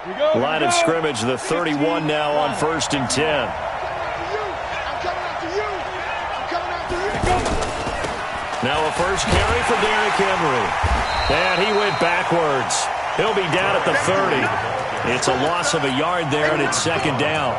Line of scrimmage, the 31 now on 1st and 10. Now a first carry for Derrick Henry. And he went backwards. He'll be down at the 30. It's a loss of a yard there, and it's 2nd down.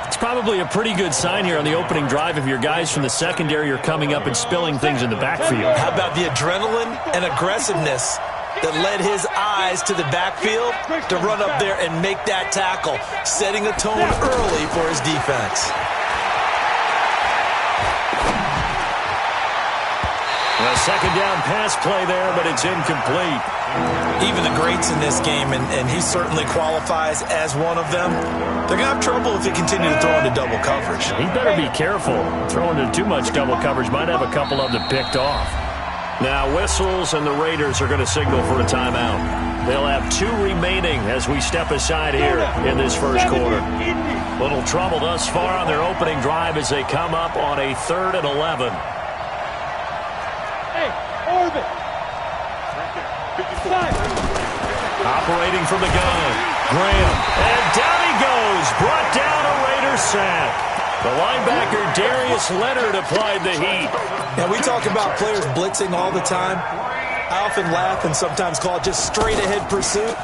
It's probably a pretty good sign here on the opening drive if your guys from the secondary are coming up and spilling things in the backfield. How about the adrenaline and aggressiveness that led his eyes to the backfield to run up there and make that tackle, setting a tone early for his defense. A 2nd down pass play there, but it's incomplete. Even the greats in this game, and he certainly qualifies as one of them, they're going to have trouble if they continue to throw into double coverage. He better be careful. Throwing into too much double coverage might have a couple of them picked off. Now whistles, and the Raiders are going to signal for a timeout. They'll have 2 remaining as we step aside here in this first quarter. Little trouble thus far on their opening drive as they come up on a 3rd and 11. Operating from the gun, Graham, and down he goes, brought down a Raiders sack. The linebacker Darius Leonard applied the heat. Now we talk about players blitzing all the time. I often laugh and sometimes call it just straight ahead pursuit.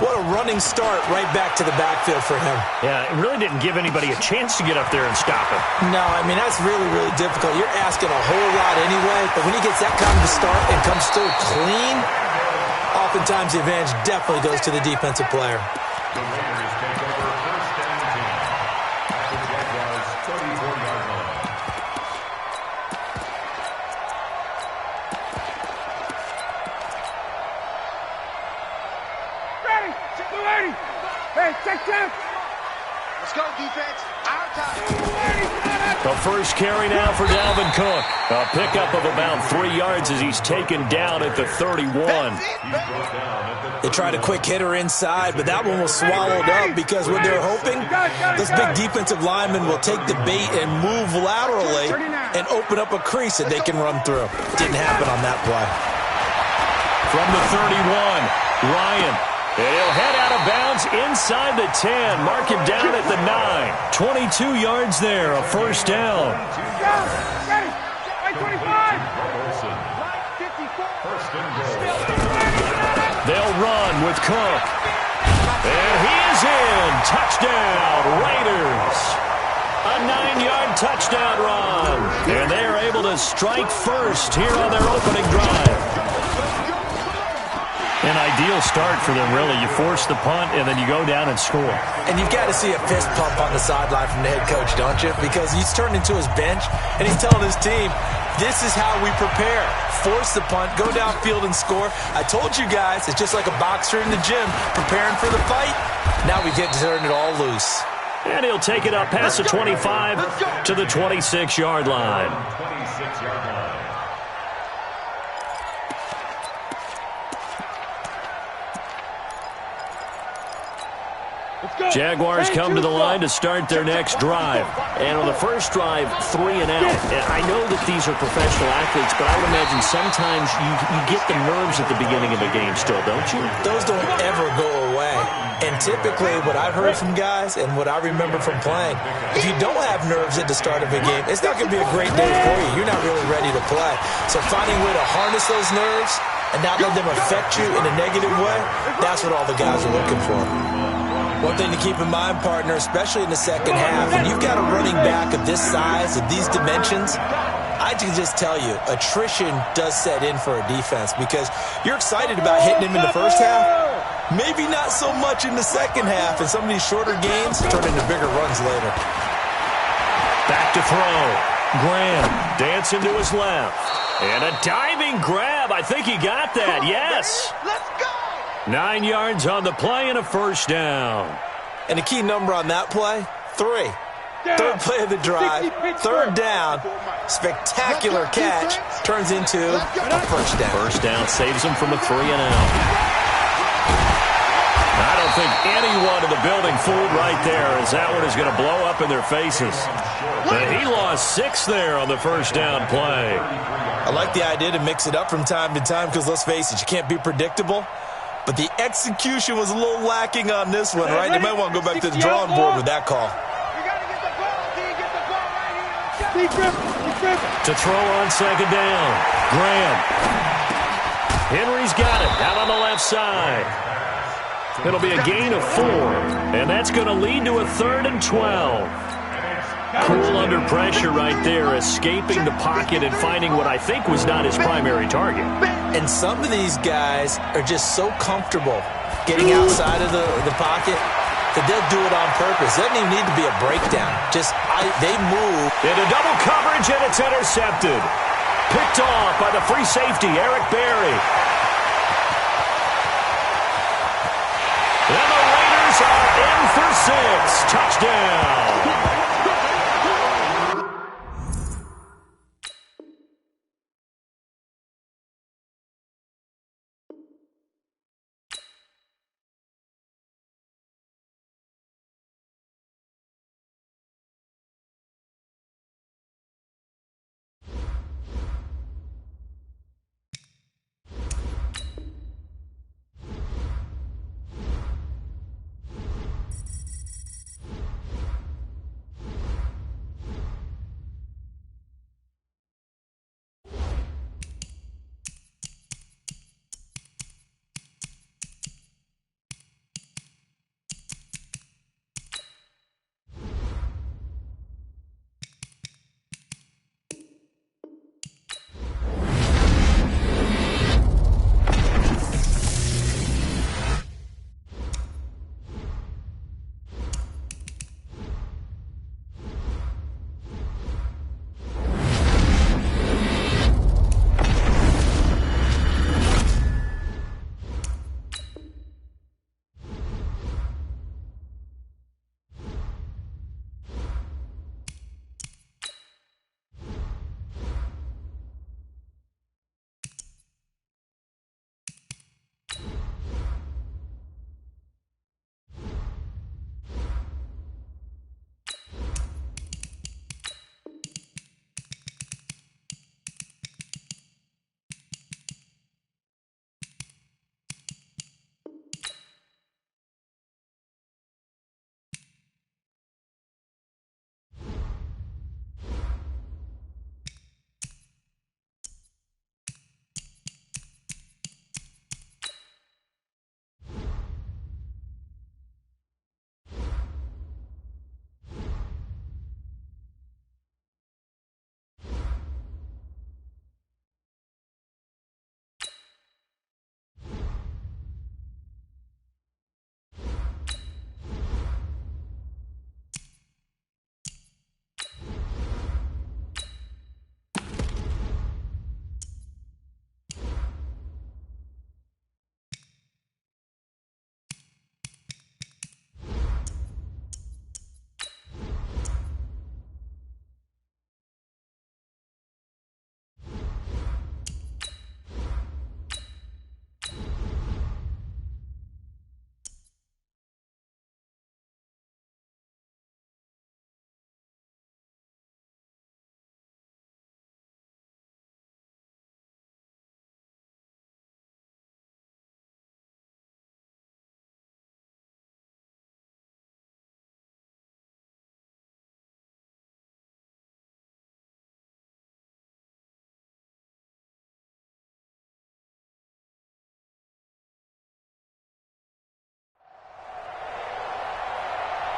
What a running start right back to the backfield for him. Yeah, it really didn't give anybody a chance to get up there and stop him. No, I mean, that's really, really difficult. You're asking a whole lot anyway, but when he gets that kind of a start and comes through clean, oftentimes the advantage definitely goes to the defensive player. The Raiders take over 1st and 10 at the Jaguars' 34-yard line. Hey, check. Let's go, defense. Our time. The first carry now for Dalvin Cook. A pickup of about 3 yards as he's taken down at the 31. They tried a quick hitter inside, but that one was swallowed up because what they're hoping, this big defensive lineman will take the bait and move laterally and open up a crease that they can run through. Didn't happen on that play. From the 31, Ryan. And he'll head out of bounds inside the 10. Mark him down at the 9. 22 yards there, a first down. They'll run with Cook. And he is in. Touchdown, Raiders. A 9-yard touchdown run. And they are able to strike first here on their opening drive. An ideal start for them, really. You force the punt, and then you go down and score. And you've got to see a fist pump on the sideline from the head coach, don't you? Because he's turned into his bench, and he's telling his team, this is how we prepare. Force the punt, go downfield and score. I told you guys, it's just like a boxer in the gym preparing for the fight. Now we get to turn it all loose. And he'll take it up past the 25 to the 26-yard line. 26-yard line. Jaguars come to the line to start their next drive. And on the first drive, 3 and out. And I know that these are professional athletes, but I would imagine sometimes you get the nerves at the beginning of a game still, don't you? Those don't ever go away. And typically what I've heard from guys and what I remember from playing, if you don't have nerves at the start of a game, it's not going to be a great day for you. You're not really ready to play. So finding a way to harness those nerves and not let them affect you in a negative way, that's what all the guys are looking for. One thing to keep in mind, partner, especially in the second half, when you've got a running back of this size, of these dimensions, I can just tell you, attrition does set in for a defense because you're excited about hitting him in the first half, maybe not so much in the second half, and some of these shorter gains turn into bigger runs later. Back to throw. Graham dancing to his left. And a diving grab. I think he got that, yes. Let's go. 9 yards on the play and a first down. And the key number on that play, 3. Third play of the drive, third down, spectacular catch, turns into a first down. First down saves him from a 3 and out. I don't think anyone in the building fooled right there, as that one is going to blow up in their faces. But he lost 6 there on the first down play. I like the idea to mix it up from time to time because, let's face it, you can't be predictable. but the execution was a little lacking on this one, right? They might want to go back to the drawing board with that call. You got to get the ball, D. Get the ball right here. To throw on second down. Graham. Henry's got it out on the left side. It'll be a gain of 4, and that's going to lead to a 3rd and 12. Cool under pressure right there, escaping the pocket and finding what I think was not his primary target. And some of these guys are just so comfortable getting outside of the pocket that they'll do it on purpose. It doesn't even need to be a breakdown. They move. Into double coverage, and it's intercepted. Picked off by the free safety, Eric Berry. And the Raiders are in for 6. Touchdown.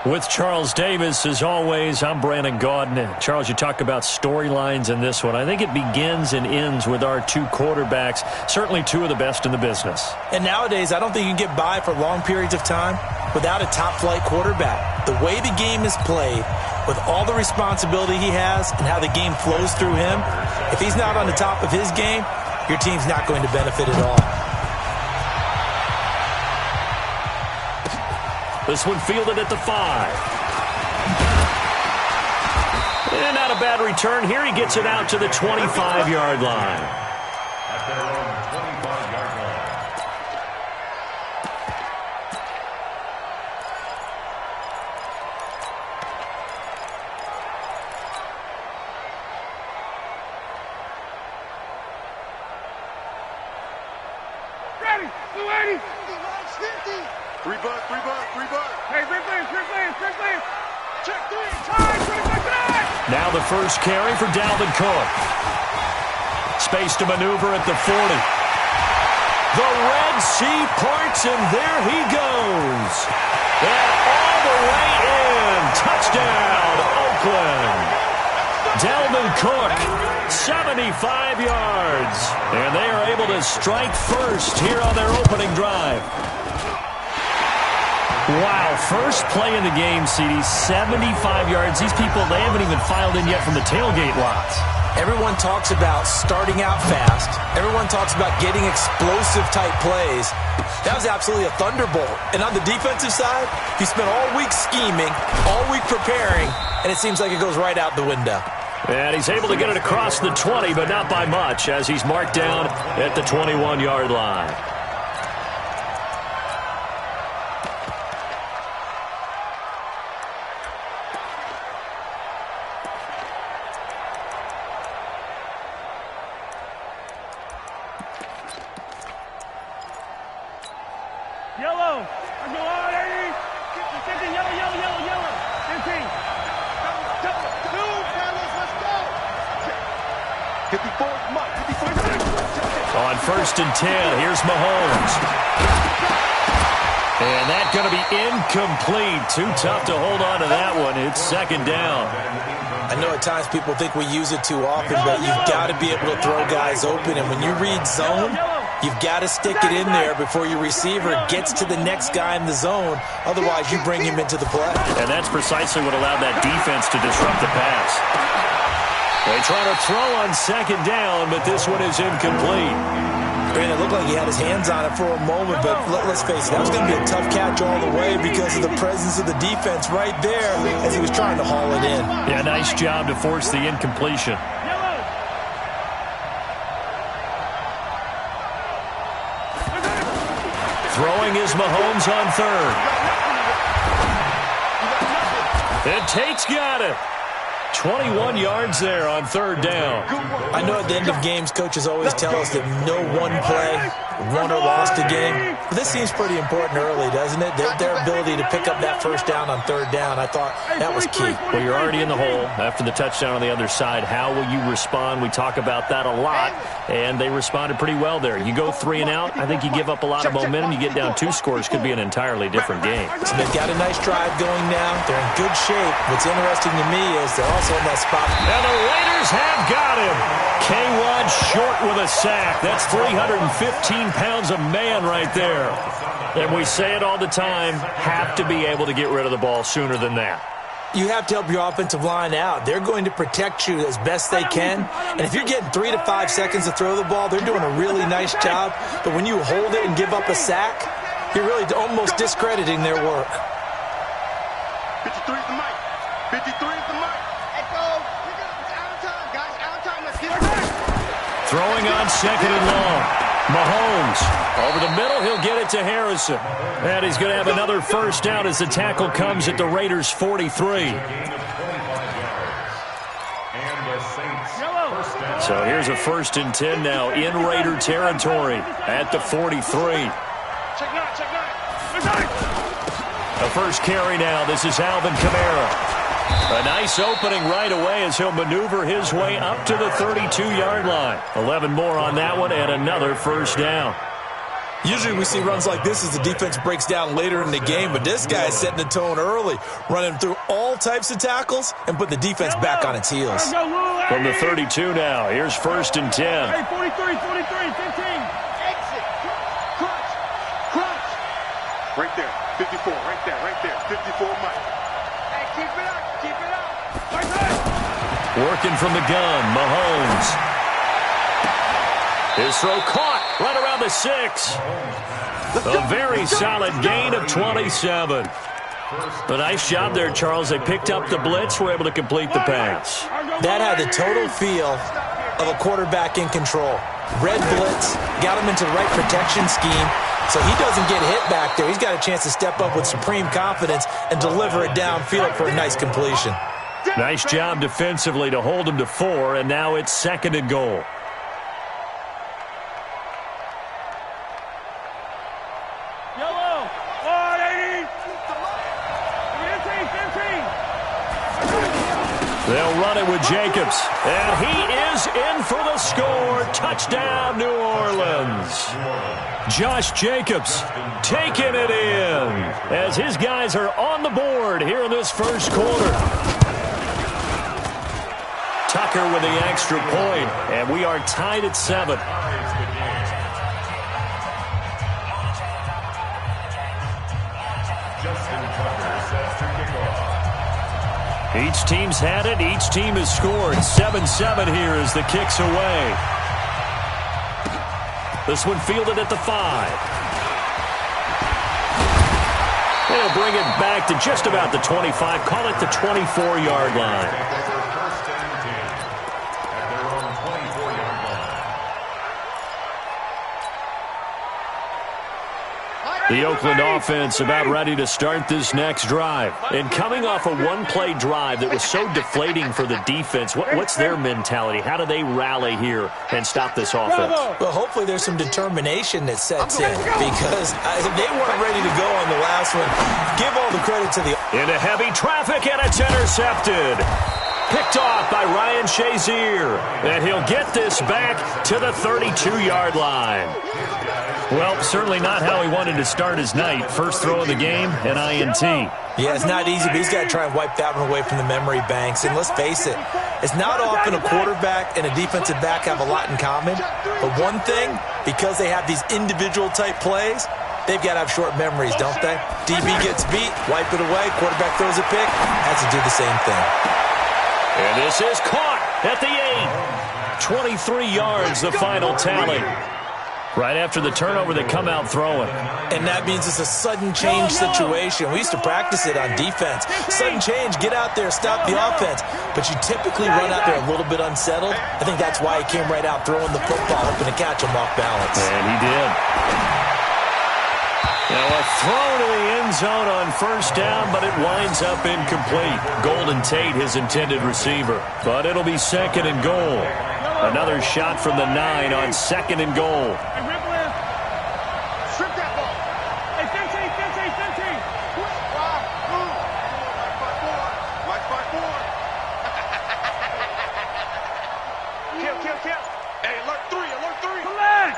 With Charles Davis, as always, I'm Brandon Gaudin. Charles, you talk about storylines in this one. I think it begins and ends with our 2 quarterbacks, certainly 2 of the best in the business. And nowadays, I don't think you can get by for long periods of time without a top-flight quarterback. The way the game is played, with all the responsibility he has and how the game flows through him, if he's not on the top of his game, your team's not going to benefit at all. This one fielded at the 5. And not a bad return here. He gets it out to the 25-yard line. At their own 25-yard line. Ready, 280. Three bud. Hey, three. Check three. Time. Now the first carry for Dalvin Cook. Space to maneuver at the 40. The Red Sea parts, and there he goes. And all the way in. Touchdown, Oakland. Dalvin Cook, 75 yards. And they are able to strike first here on their opening drive. Wow, first play in the game, CD, 75 yards. These people, they haven't even filed in yet from the tailgate lots. Everyone talks about starting out fast. Everyone talks about getting explosive-type plays. That was absolutely a thunderbolt. And on the defensive side, he spent all week scheming, all week preparing, and it seems like it goes right out the window. And he's able to get it across the 20, but not by much, as he's marked down at the 21-yard line. Yellow. I'm going on, Eddie. 15, yellow. 15. Two, fellas, let's go. 54, Mike. 54. On first and 10, here's Mahomes. And that's going to be incomplete. Too tough to hold on to that one. It's second down. I know at times people think we use it too often, but you've got to be able to throw guys open. And when you read zone, you've got to stick it in there before your receiver gets to the next guy in the zone. Otherwise, you bring him into the play. And that's precisely what allowed that defense to disrupt the pass. They try to throw on second down, but this one is incomplete. And it looked like he had his hands on it for a moment, but let's face it, that was going to be a tough catch all the way because of the presence of the defense right there as he was trying to haul it in. Yeah, nice job to force the incompletion. Throwing is Mahomes on third. And Tate's got it. 21 yards there on third down. I know at the end of games, coaches always tell us that no one play won or lost a game. But this seems pretty important early, doesn't it? Their ability to pick up that first down on third down, I thought that was key. Well, you're already in the hole after the touchdown on the other side. How will you respond? We talk about that a lot, and they responded pretty well there. You go 3 and out, I think you give up a lot of momentum. You get down 2 scores, could be an entirely different game. So they've got a nice drive going now. They're in good shape. What's interesting to me is they're also in that spot. Now the Raiders have got him. K-Rod short with a sack. That's 315 pounds of man right there. And we say it all the time, have to be able to get rid of the ball sooner than that. You have to help your offensive line out. They're going to protect you as best they can. And if you're getting 3 to 5 seconds to throw the ball, they're doing a really nice job. But when you hold it and give up a sack, you're really almost discrediting their work. 53 is the mic. 53 is the mic. Let's go. It's out of time, guys. Out of time. Let's get it. Throwing on second and long. Mahomes over the middle. He'll get it to Harrison. And he's going to have another first down as the tackle comes at the Raiders' 43. So here's a first and 10 now in Raider territory at the 43. Check nine. The first carry now. This is Alvin Kamara. A nice opening right away as he'll maneuver his way up to the 32-yard line. 11 more on that one and another first down. Usually we see runs like this as the defense breaks down later in the game, but this guy is setting the tone early, running through all types of tackles and putting the defense back on its heels. From the 32 now, here's first and 10. Hey, 43, 15. Exit. Crunch. Right there. 54, right there. 54, Mike. Hey, keep it up. Right there. Working from the gun, Mahomes. His throw caught right around the 6. A very solid gain of 27. A nice job there, Charles. They picked up the blitz, were able to complete the pass. That had the total feel of a quarterback in control. Red blitz, got him into the right protection scheme, so he doesn't get hit back there. He's got a chance to step up with supreme confidence and deliver it downfield for a nice completion. Nice job defensively to hold him to 4, and now it's second and goal. Yellow. On They'll run it with Jacobs. And he is in for the score. Touchdown, New Orleans. Josh Jacobs taking it in as his guys are on the board here in this first quarter. Tucker with the extra point, and we are tied at 7. Each team's had it. Each team has scored. 7-7 here as the kick's away. This one fielded at the 5. They'll bring it back to just about the 25. Call it the 24-yard line. The Oakland offense about ready to start this next drive. And coming off a one-play drive that was so deflating for the defense, what's their mentality? How do they rally here and stop this offense? Well, hopefully there's some determination that sets in because they weren't ready to go on the last one. Give all the credit to the... Into heavy traffic, and it's intercepted. Picked off by Ryan Shazier. And he'll get this back to the 32-yard line. Well, certainly not how he wanted to start his night. First throw of the game, an INT. Yeah, it's not easy, but he's got to try and wipe that one away from the memory banks. And let's face it, it's not often a quarterback and a defensive back have a lot in common. But one thing, because they have these individual type plays, they've got to have short memories, don't they? DB gets beat, wipe it away, quarterback throws a pick, has to do the same thing. And this is caught at the 8. 23 yards, the final tally. Right after the turnover, they come out throwing. And that means it's a sudden change situation. We used to practice it on defense. Sudden change, get out there, stop the offense. But you typically run out there a little bit unsettled. I think that's why he came right out throwing the football, hoping to catch him off balance. And he did. Now a throw to the end zone on first down, but it winds up incomplete. Golden Tate, his intended receiver. But it'll be second and goal. Another shot from the 9 on second and goal. Strip that ball. Hey, 15. Watch 5-4. Kill. Hey, alert 3. Collect.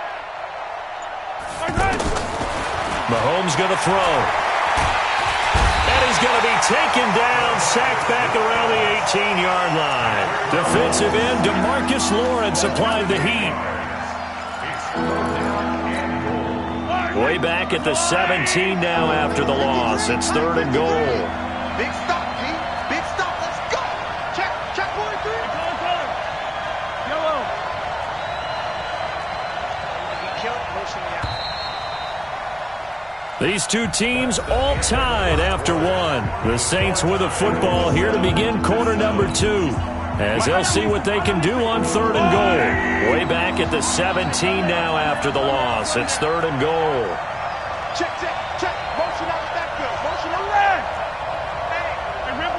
Mahomes going to throw. And he's going to be taken down, sacked back around the 18-yard line. Defensive end DeMarcus Lawrence applied the heat. Way back at the 17 now after the loss. It's third and goal. Big stop, G. Big stop. Let's go. Check 1, 3. Yellow. He killed motion out. These two teams all tied after one. The Saints with a football here to begin quarter number 2. As they'll see what they can do on third and goal. Way back at the 17 now after the loss. It's third and goal. Check. Motion out the backfield. Motion out the leg. Hey, rip.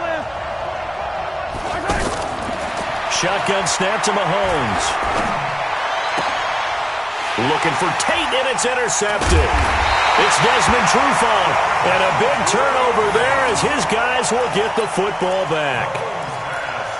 Shotgun snap to Mahomes. Looking for Tate, and it's intercepted. It's Desmond Trufant, and a big turnover there as his guys will get the football back.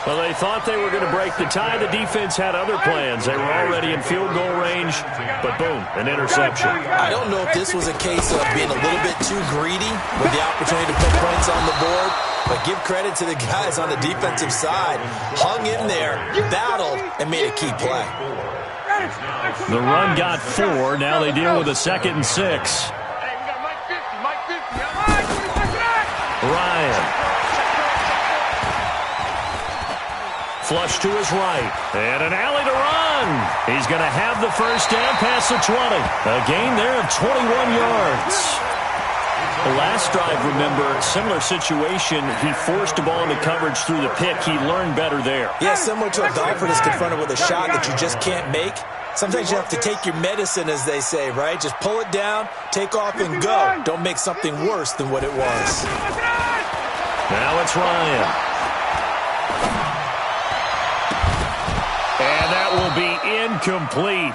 Well, they thought they were going to break the tie. The defense had other plans. They were already in field goal range, but boom, an interception. I don't know if this was a case of being a little bit too greedy with the opportunity to put points on the board, but give credit to the guys on the defensive side. Hung in there, battled, and made a key play. The run got 4. Now they deal with a 2nd and 6. Mike 50. Ryan. Flush to his right. And an alley to run. He's going to have the first down past the 20. A gain there of 21 yards. The last drive, remember, similar situation. He forced a ball into coverage through the pick. He learned better there. Yeah, similar to a golfer that's confronted with a shot that you just can't make. Sometimes you have to take your medicine, as they say, right? Just pull it down, take off, and go. Don't make something worse than what it was. Now it's Ryan. And that will be incomplete.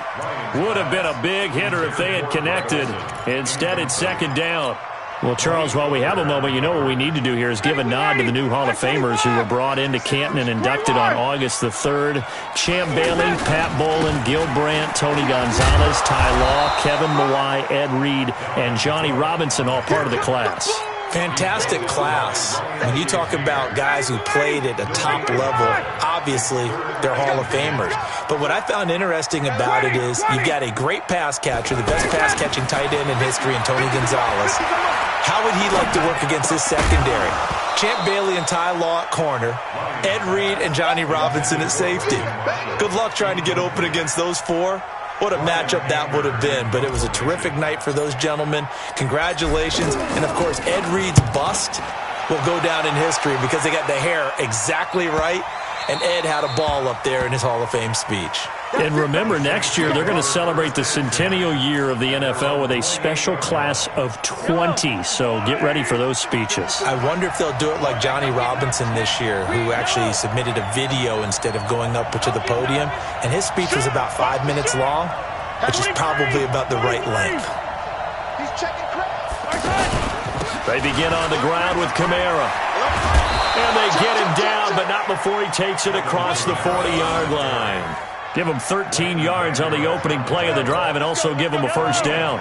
Would have been a big hitter if they had connected. Instead, it's second down. Well, Charles, while we have a moment, you know what we need to do here is give a nod to the new Hall of Famers who were brought into Canton and inducted on August the 3rd. Champ Bailey, Pat Bowlen, Gil Brandt, Tony Gonzalez, Ty Law, Kevin Mawai, Ed Reed, and Johnny Robinson, all part of the class. Fantastic class. When you talk about guys who played at a top level, obviously they're Hall of Famers. But what I found interesting about it is you've got a great pass catcher, the best pass-catching tight end in history, and Tony Gonzalez. How would he like to work against his secondary? Champ Bailey and Ty Law at corner, Ed Reed and Johnny Robinson at safety. Good luck trying to get open against those four. What a matchup that would have been. But it was a terrific night for those gentlemen. Congratulations. And, of course, Ed Reed's bust will go down in history because they got the hair exactly right. And Ed had a ball up there in his Hall of Fame speech. And remember, next year they're going to celebrate the centennial year of the NFL with a special class of 20. So get ready for those speeches. I wonder if they'll do it like Johnny Robinson this year, who actually submitted a video instead of going up to the podium. And his speech was about 5 minutes long, which is probably about the right length. They begin on the ground with Kamara. And they get him down, but not before he takes it across the 40-yard line. Give him 13 yards on the opening play of the drive and also give him a first down.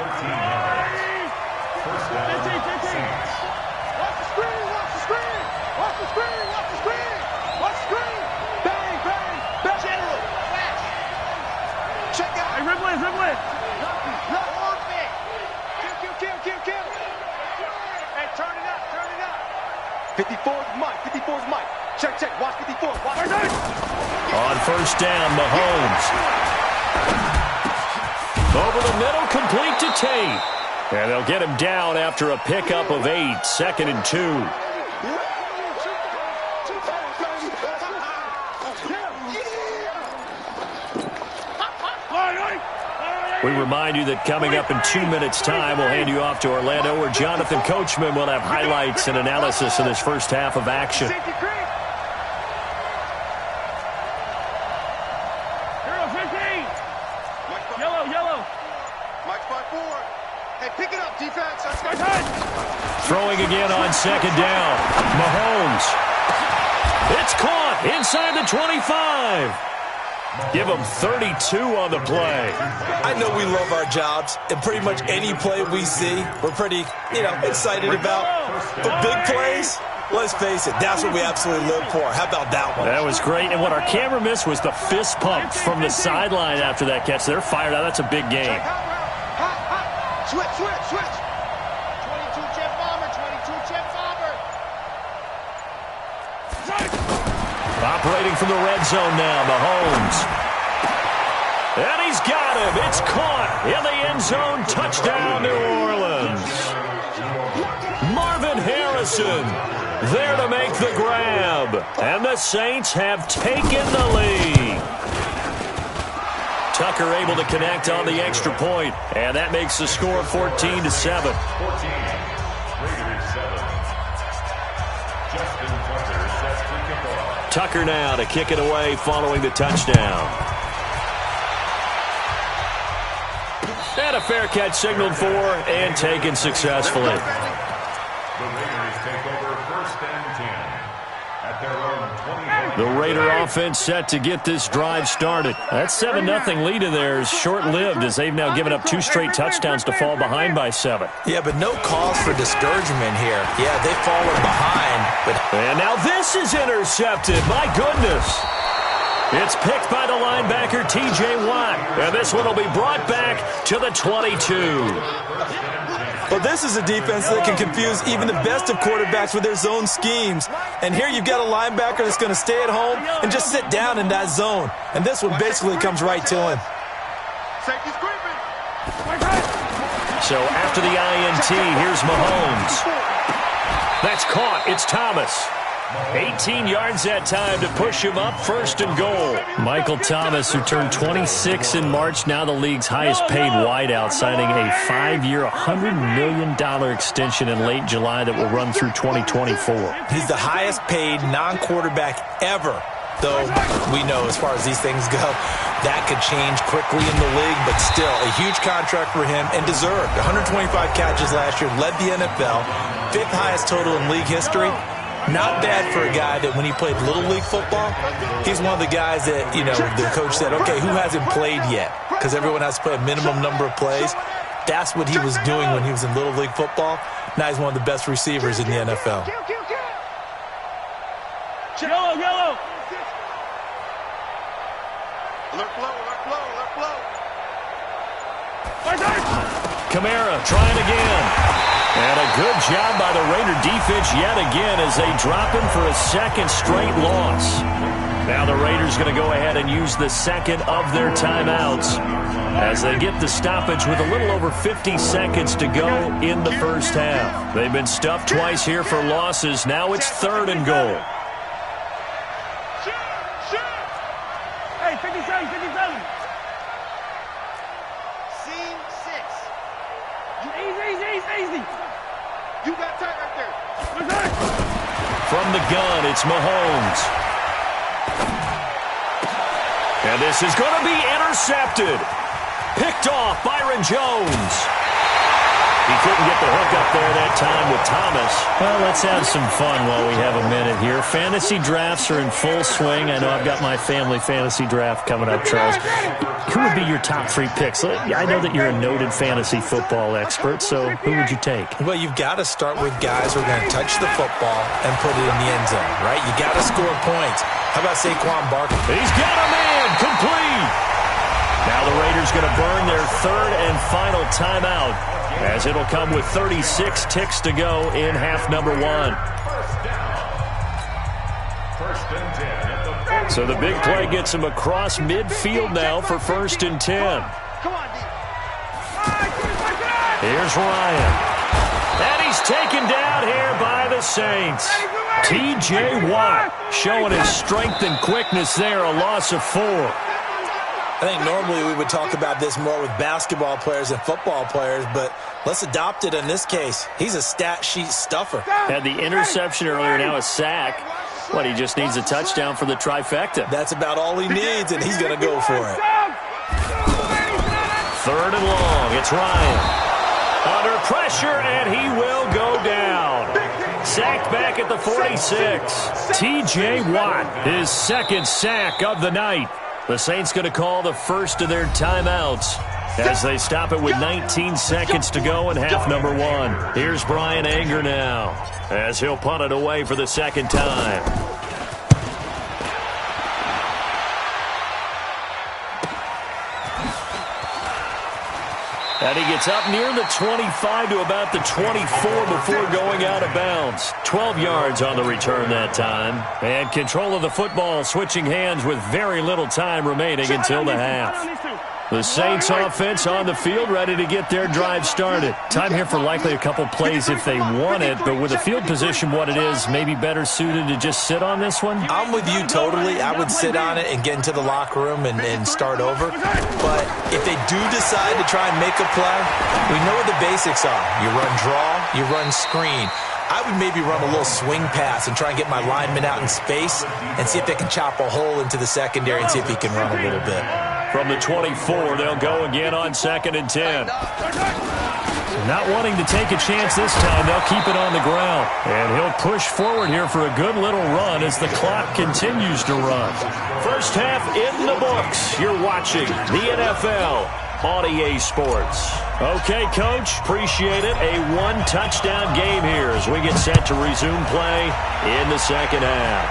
Check. Watch 54. Watch. On first down, Mahomes. Over the middle, complete to Tate. And they'll get him down after a pickup of 8, 2nd and 2. We remind you that coming up in 2 minutes' time, we'll hand you off to Orlando, where Jonathan Coachman will have highlights and analysis in this first half of action. Throwing again on second down. Mahomes. It's caught inside the 25. Give them 32 on the play. I know we love our jobs, and pretty much any play we see, we're pretty, excited about. But big plays, let's face it, that's what we absolutely live for. How about that one? That was great, and what our camera missed was the fist pump from the sideline after that catch. They're fired out. That's a big game. Switch. 22 jet bomber. Operating from the red zone now, Mahomes. And he's got him. It's caught in the end zone. Touchdown, New Orleans. Marvin Harrison there to make the grab. And the Saints have taken the lead. Tucker able to connect on the extra point. And that makes the score 14-7. Tucker now to kick it away following the touchdown. And a fair catch signaled for and taken successfully. The Raiders take over 1st and 10 at their own 20. The Raider offense set to get this drive started. That 7-0 lead of theirs short-lived as they've now given up 2 straight touchdowns to fall behind by 7. Yeah, but no cause for discouragement here. Yeah, they've fallen behind. And now this is intercepted. My goodness. It's picked by the linebacker, T.J. Watt. And this one will be brought back to the 22. But this is a defense that can confuse even the best of quarterbacks with their zone schemes. And here you've got a linebacker that's going to stay at home and just sit down in that zone. And this one basically comes right to him. Safety's creeping. So after the INT, here's Mahomes. That's caught. It's Thomas. 18 yards that time to push him up, 1st and goal. Michael Thomas, who turned 26 in March, now the league's highest paid wideout, signing a 5-year, $100 million extension in late July that will run through 2024. He's the highest paid non-quarterback ever, though we know as far as these things go, that could change quickly in the league, but still a huge contract for him and deserved. 125 catches last year, led the NFL, 5th highest total in league history. Not bad for a guy that when he played Little League football, he's one of the guys that, you know, the coach said, okay, who hasn't played yet? Because everyone has to play a minimum number of plays. That's what he was doing when he was in Little League football. Now he's one of the best receivers in the NFL. Yellow, yellow. Alert blow, alert blow, alert blow. Kamara trying again. And a good job by the Raider defense yet again as they drop him for a second straight loss. Now the Raiders going to go ahead and use the second of their timeouts as they get the stoppage with a little over 50 seconds to go in the first half. They've been stuffed twice here for losses. Now it's 3rd and goal. Hey, 57, 57. Scene 6. Easy. You got tight right there. From the gun, it's Mahomes. And this is going to be intercepted. Picked off Byron Jones. He couldn't get the hook up there that time with Thomas. Well, let's have some fun while we have a minute here. Fantasy drafts are in full swing. I know I've got my family fantasy draft coming up, Charles. Who would be your top 3 picks? I know that you're a noted fantasy football expert, so who would you take? Well, you've got to start with guys who are going to touch the football and put it in the end zone, right? You got to score points. How about Saquon Barkley? He's got a man complete. Now the Raiders going to burn their 3rd and final timeout as it'll come with 36 ticks to go in half number 1. So the big play gets him across midfield now for 1st and 10. Here's Ryan. And he's taken down here by the Saints. T.J. Watt showing his strength and quickness there, a loss of 4. I think normally we would talk about this more with basketball players and football players, but let's adopt it in this case. He's a stat sheet stuffer. Had the interception earlier, now a sack. What, he just needs a touchdown for the trifecta. That's about all he needs, and he's going to go for it. 3rd and long. It's Ryan. Under pressure, and he will go down. Sacked back at the 46. T.J. Watt, his 2nd sack of the night. The Saints going to call the first of their timeouts as they stop it with 19 seconds to go in half number 1. Here's Brian Anger now as he'll punt it away for the 2nd time. And he gets up near the 25 to about the 24 before going out of bounds. 12 yards on the return that time. And control of the football switching hands with very little time remaining until the half. The Saints offense on the field ready to get their drive started. Time here for likely a couple plays if they want it, but with the field position what it is, maybe better suited to just sit on this one? I'm with you totally. I would sit on it and get into the locker room and start over. But if they do decide to try and make a play, we know what the basics are. You run draw, you run screen. I would maybe run a little swing pass and try and get my lineman out in space and see if they can chop a hole into the secondary and see if he can run a little bit. From the 24, they'll go again on 2nd and 10. Not wanting to take a chance this time, they'll keep it on the ground. And he'll push forward here for a good little run as the clock continues to run. First half in the books. You're watching the NFL on EA Sports. Okay, Coach, appreciate it. A 1-touchdown game here as we get set to resume play in the 2nd half.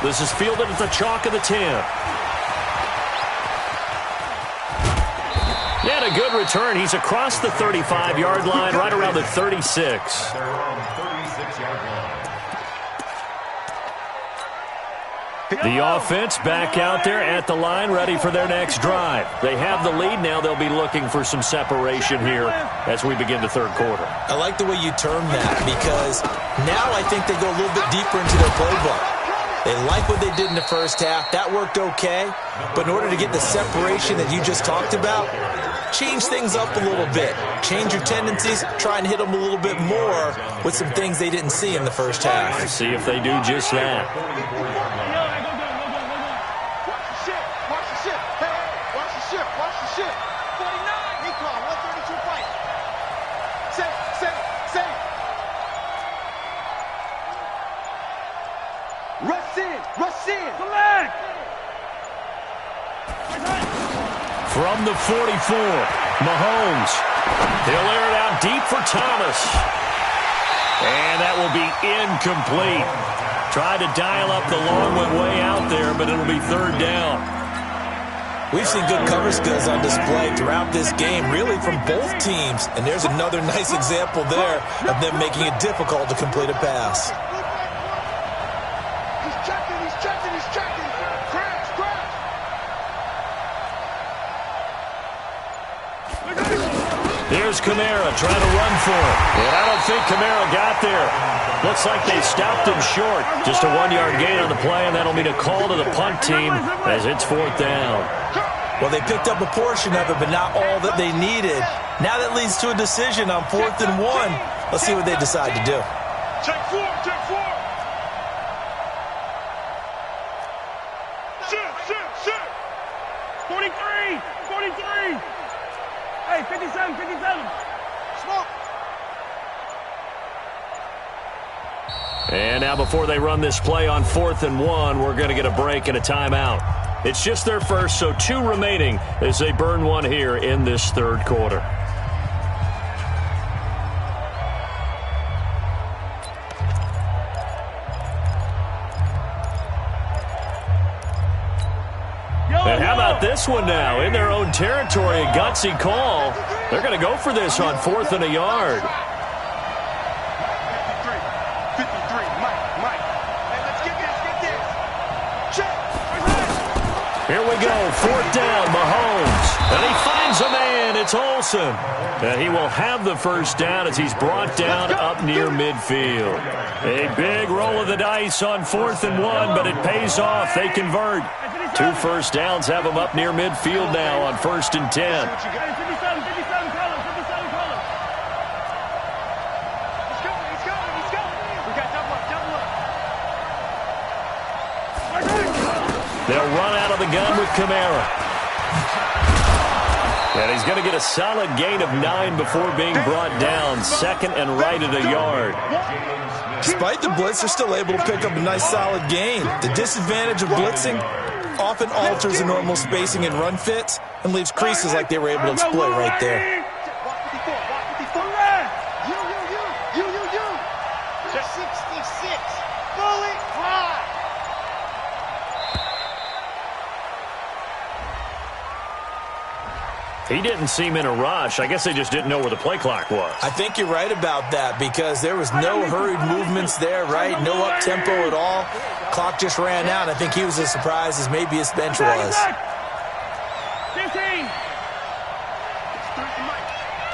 This is fielded at the chalk of the 10. He had a good return. He's across the 35-yard line, right around the 36. The offense back out there at the line, ready for their next drive. They have the lead. Now they'll be looking for some separation here as we begin the 3rd quarter. I like the way you term that because now I think they go a little bit deeper into their playbook. They like what they did in the first half. That worked okay. But in order to get the separation that you just talked about, change things up a little bit. Change your tendencies. Try and hit them a little bit more with some things they didn't see in the first half. See if they do just that. Rush in. Come back. From the 44, Mahomes. He'll air it out deep for Thomas. And that will be incomplete. Tried to dial up the long one way out there, but it'll be third down. We've seen good cover skills on display throughout this game, really from both teams. And there's another nice example there of them making it difficult to complete a pass. He's checking, he's checking, he's checking. Crash, crash. Here's Kamara trying to run for it. And I don't think Kamara got there. Looks like they stopped him short. Just a 1-yard gain on the play, and that'll mean a call to the punt team as it's fourth down. Well, they picked up a portion of it, but not all that they needed. Now that leads to a decision on 4th and 1. Let's see what they decide to do. Check four, check four. Sit. 43. 43. Hey, 57, 57. Smoke. And now before they run this play on 4th and 1, we're going to get a break and a timeout. It's just their first, so 2 remaining as they burn one here in this third quarter. And how about this one now? In their own territory, a gutsy call. They're going to go for this on 4th and a yard. 53, Mike. Hey, let's get this. Check. Here we go, 4th down, Mahomes. And he finds a man, it's Olsen. And he will have the first down as he's brought down up near midfield. A big roll of the dice on 4th and 1, but it pays off. They convert. 2 first downs have them up near midfield now on 1st and 10. Hey, 57, 57, color, 57, color. He's going. We got double up. They'll run out of the gun with Kamara. And he's going to get a solid gain of 9 before being brought down. 2nd and right at a yard. Despite the blitz, they're still able to pick up a nice solid gain. The disadvantage of blitzing often alters the normal spacing and run fits and leaves creases like they were able to exploit right there. Walk 54. You. 66. Fully high. He didn't seem in a rush. I guess they just didn't know where the play clock was. I think you're right about that because there was no hurried movements there, right? No up-tempo at all. Clock just ran out. I think he was as surprised as maybe his bench was. 15.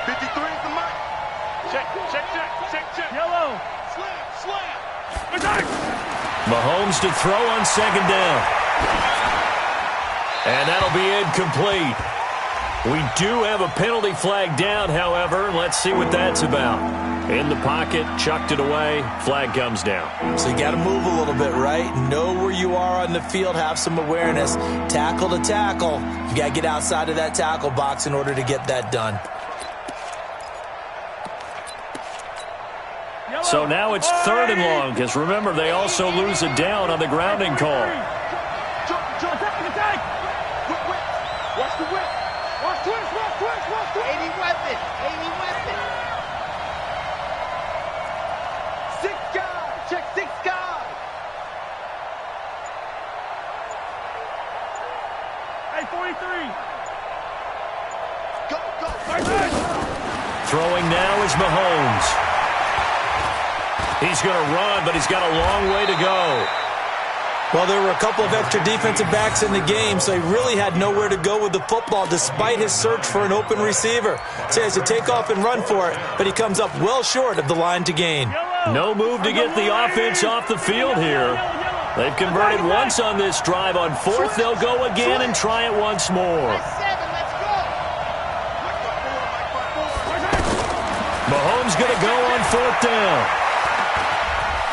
53 is the mic. Check. Yellow. Slam. Mahomes to throw on 2nd down. And that'll be incomplete. We do have a penalty flag down, however. Let's see what that's about. In the pocket, chucked it away, flag comes down. So you got to move a little bit, right? Know where you are on the field, have some awareness. Tackle to tackle. You got to get outside of that tackle box in order to get that done. So now it's 3rd and long, because remember, they also lose a down on the grounding call. Attack. Watch the whip. Watch twist. 80 weapon. 6 guys. Check 6 guys. Hey, 43. Go. Throwing now is Mahomes. He's going to run, but he's got a long way to go. Well, there were a couple of extra defensive backs in the game, so he really had nowhere to go with the football despite his search for an open receiver. So he has to take off and run for it, but he comes up well short of the line to gain. No move to get the offense off the field here. They've converted once on this drive. On 4th, they'll go again and try it once more. Mahomes going to go on 4th down.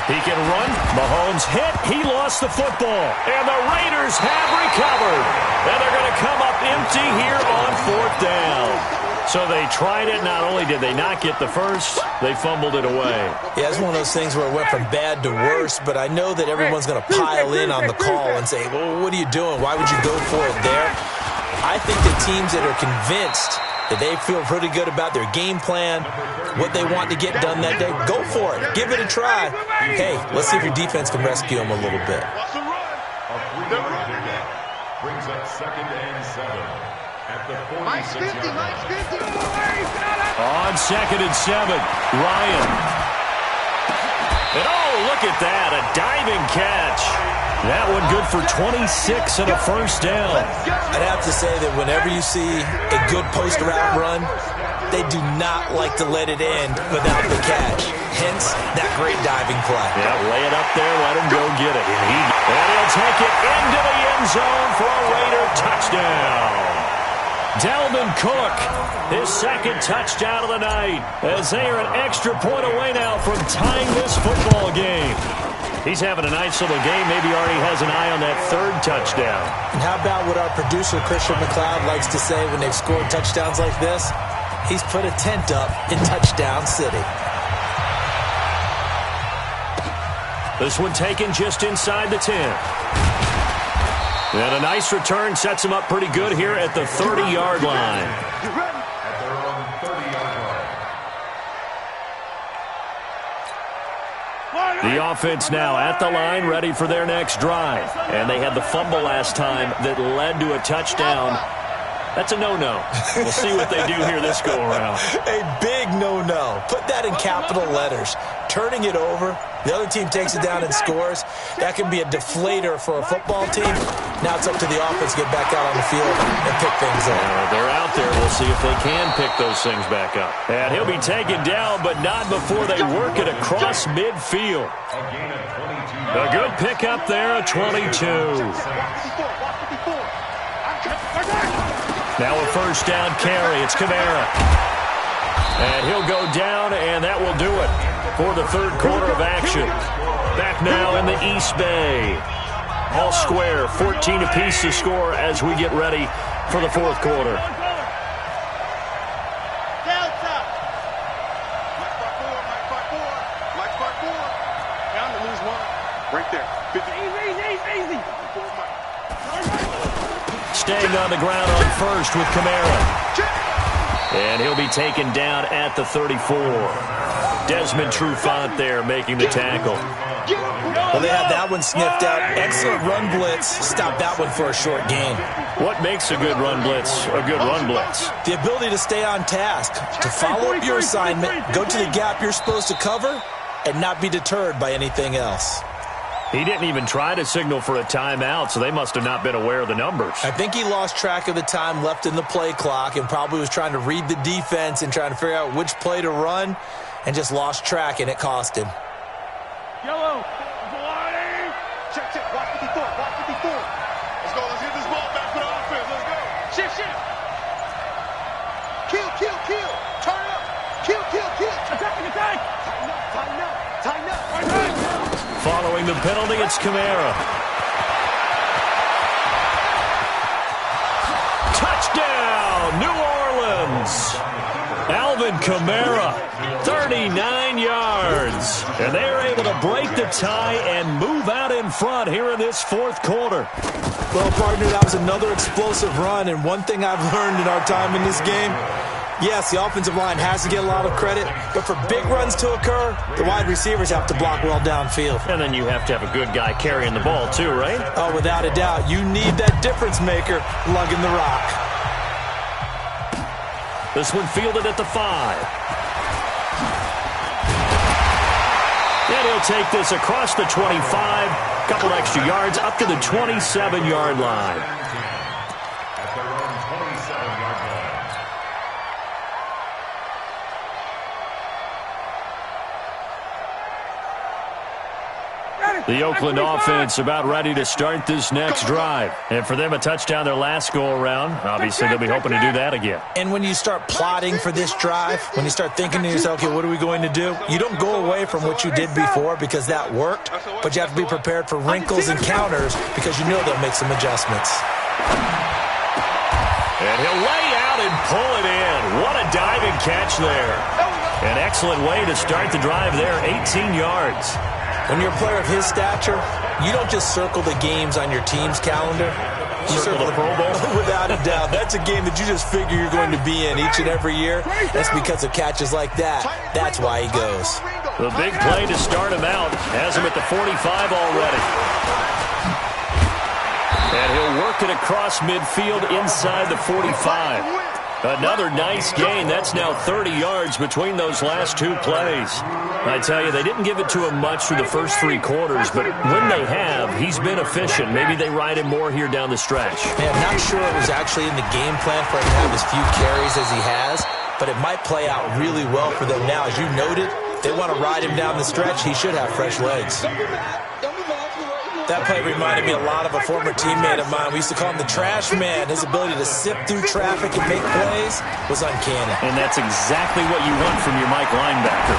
He can run. Mahomes hit. He lost the football. And the Raiders have recovered. And they're going to come up empty here on 4th down. So they tried it. Not only did they not get the first, they fumbled it away. Yeah, it's one of those things where it went from bad to worse, but I know that everyone's going to pile in on the call and say, well, what are you doing? Why would you go for it there? I think the teams that are convinced that they feel pretty good about their game plan, what they want to get done that day, go for it. Give it a try. Hey, let's see if your defense can rescue them a little bit. Brings up 2nd and 7 at the 46-yard line. On 2nd and 7, Ryan. And oh, look at that, a diving catch. That one good for 26 and a first down. I'd have to say that whenever you see a good post route run, they do not like to let it end without the catch. Hence, that great diving play. Yeah, lay it up there, let him go get it. And he'll take it into the end zone for a Raider touchdown. Dalvin Cook, his 2nd touchdown of the night, as they are an extra point away now from tying this football game. He's having a nice little game. Maybe already has an eye on that 3rd touchdown. And how about what our producer, Christian McLeod, likes to say when they've scored touchdowns like this? He's put a tent up in Touchdown City. This one taken just inside the 10. And a nice return sets him up pretty good here at the 30-yard line. At their own 30-yard line. The offense now at the line, ready for their next drive. And they had the fumble last time that led to a touchdown. That's a no-no. We'll see what they do here this go-around. A big no-no. Put that in capital letters. Turning it over, the other team takes it down and scores. That can be a deflator for a football team. Now it's up to the offense to get back out on the field and pick things up. They're out there. We'll see if they can pick those things back up. And he'll be taken down, but not before they work it across midfield. A good pickup there, a 22. Now a first down carry. It's Kamara. And he'll go down, and that will do it for the 3rd quarter of action. Back now in the East Bay. All square, 14 apiece to score as we get ready for the 4th quarter. Right there. Easy. Staying on the ground on first with Kamara. And he'll be taken down at the 34. Desmond Trufant there making the tackle. Well, they had that one sniffed out. Excellent run blitz. Stop that one for a short gain. What makes a good run blitz a good run blitz? The ability to stay on task, to follow up your assignment, go to the gap you're supposed to cover, and not be deterred by anything else. He didn't even try to signal for a timeout, so they must have not been aware of the numbers. I think he lost track of the time left in the play clock and probably was trying to read the defense and trying to figure out which play to run and just lost track, and it cost him. Yellow. Check. Watch 54. Let's go. Let's get this ball back for the offense. Let's go. Shift. Kill. Turn up. Kill. Attack. Tighten up. Following the penalty, it's Kamara. Touchdown, New Orleans. Alvin Kamara, 39 yards. And they're able to break the tie and move out in front here in this 4th quarter. Well, partner, that was another explosive run, and one thing I've learned in our time in this game, yes, the offensive line has to get a lot of credit, but for big runs to occur, the wide receivers have to block well downfield. And then you have to have a good guy carrying the ball too, right? Oh, without a doubt. You need that difference maker lugging the rock. This one fielded at the 5. And he'll take this across the 25, couple extra yards up to the 27-yard line. At their own 27-yard line. The Oakland offense about ready to start this next drive. And for them, a touchdown their last go-around. Obviously, they'll be hoping to do that again. And when you start plotting for this drive, when you start thinking to yourself, okay, what are we going to do? You don't go away from what you did before because that worked, but you have to be prepared for wrinkles and counters because you know they'll make some adjustments. And he'll lay out out and pull it in. What a diving catch there. An excellent way to start the drive there, 18 yards. When you're a player of his stature, you don't just circle the games on your team's calendar. You circle the Pro Bowl? Without a doubt. That's a game that you just figure you're going to be in each and every year. That's because of catches like that. That's why he goes. The big play to start him out has him at the 45 already. And he'll work it across midfield inside the 45. Another nice gain. That's now 30 yards between those last two plays. I tell you, they didn't give it to him much through the first three quarters, but when they have, he's been efficient. Maybe they ride him more here down the stretch. Man, I'm not sure it was actually in the game plan for him to have as few carries as he has, but it might play out really well for them now. As you noted, they want to ride him down the stretch. He should have fresh legs. That play reminded me a lot of a former teammate of mine. We used to call him the trash man. His ability to sift through traffic and make plays was uncanny. And that's exactly what you want from your Mike linebacker.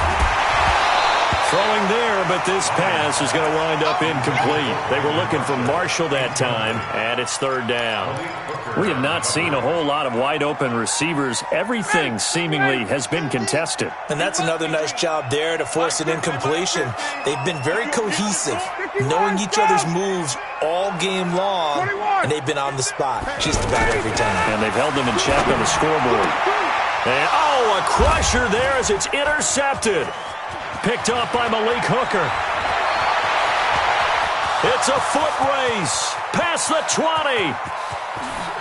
Throwing there, but this pass is going to wind up incomplete. They were looking for Marshall that time, and it's third down. We have not seen a whole lot of wide-open receivers. Everything seemingly has been contested. And that's another nice job there to force an incompletion. They've been very cohesive, knowing each other's moves all game long, and they've been on the spot just about every time. And they've held them in check on the scoreboard. And, oh, a crusher there as it's intercepted. Picked up by Malik Hooker. It's a foot race past the 20.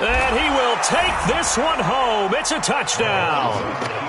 And he will take this one home. It's a touchdown.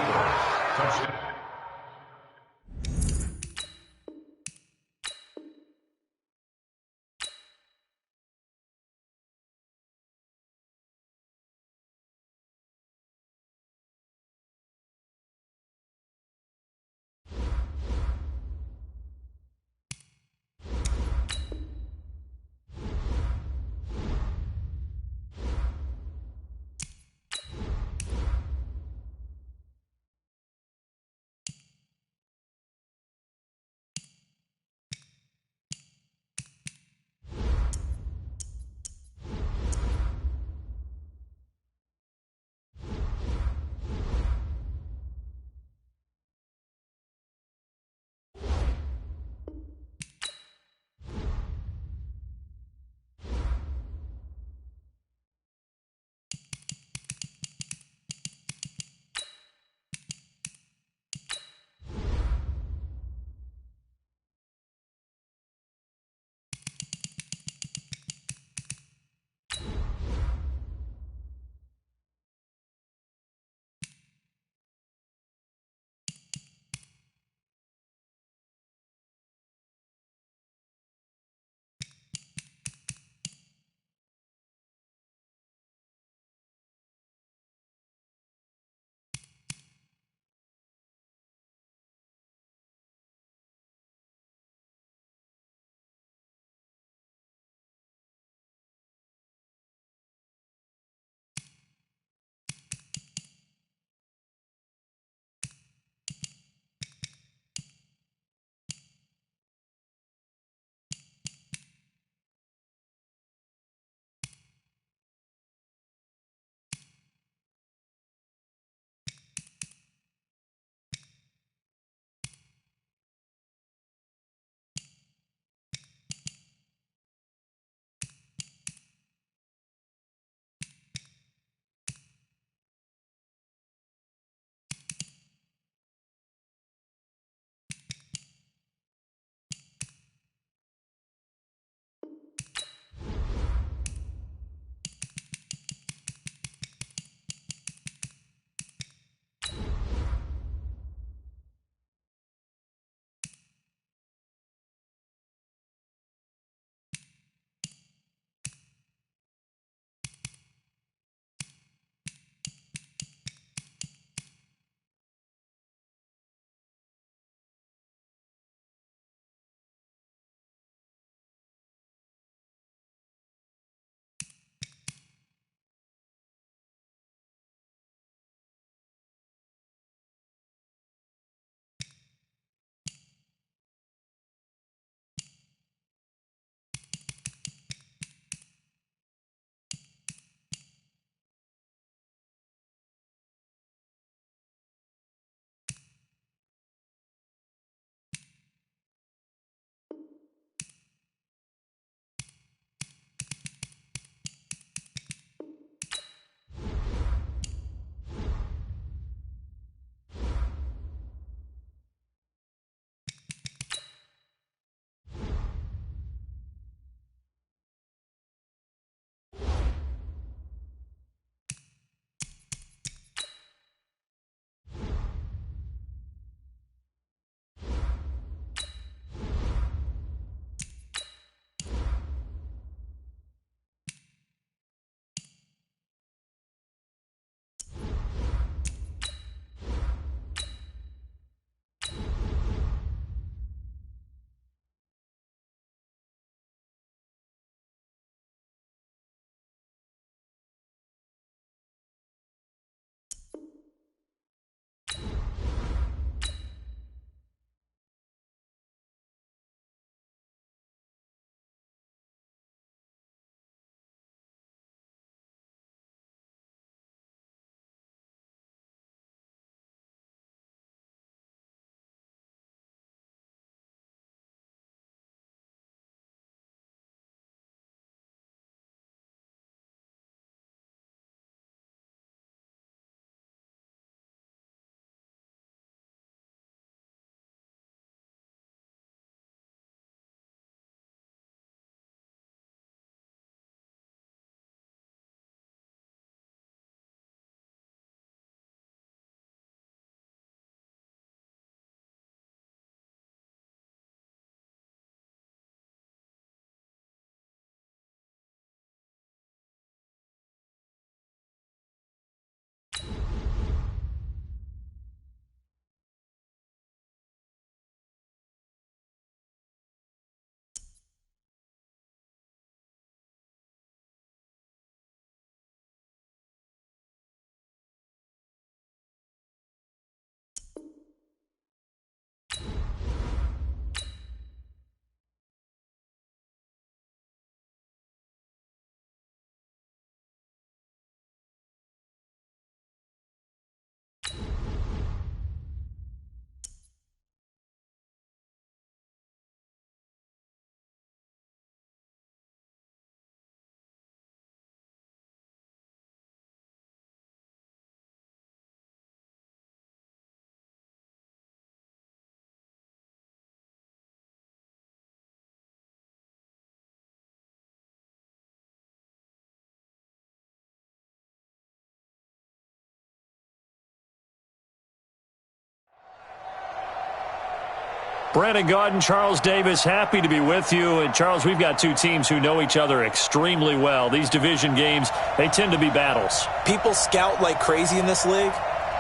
Brandon Gaudin, Charles Davis, happy to be with you. And, Charles, we've got two teams who know each other extremely well. These division games, they tend to be battles. People scout like crazy in this league,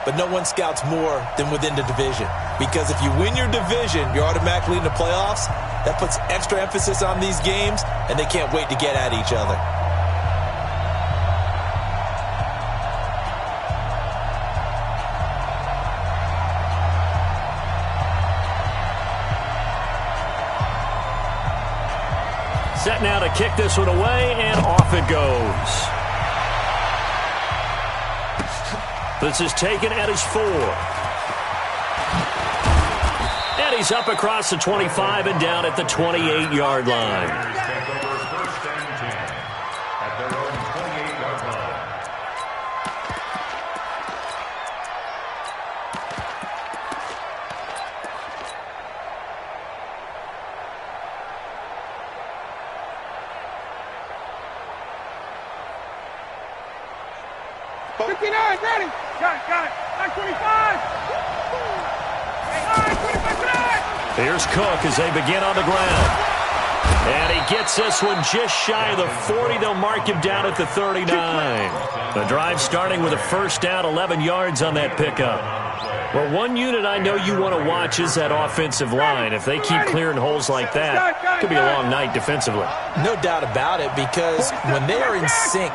but no one scouts more than within the division. Because if you win your division, you're automatically in the playoffs. That puts extra emphasis on these games, and they can't wait to get at each other. Set now to kick this one away, and off it goes. This is taken at his 4. And he's up across the 25 and down at the 28-yard line. Take over 1st and 10 at their own 28-yard line. Ready? Got it. 925. 925. Here's Cook as they begin on the ground. And he gets this one just shy of the 40. They'll mark him down at the 39. The drive starting with a first down, 11 yards on that pickup. Well, one unit I know you want to watch is that offensive line. If they keep clearing holes like that, it could be a long night defensively. No doubt about it, because when they are in sync,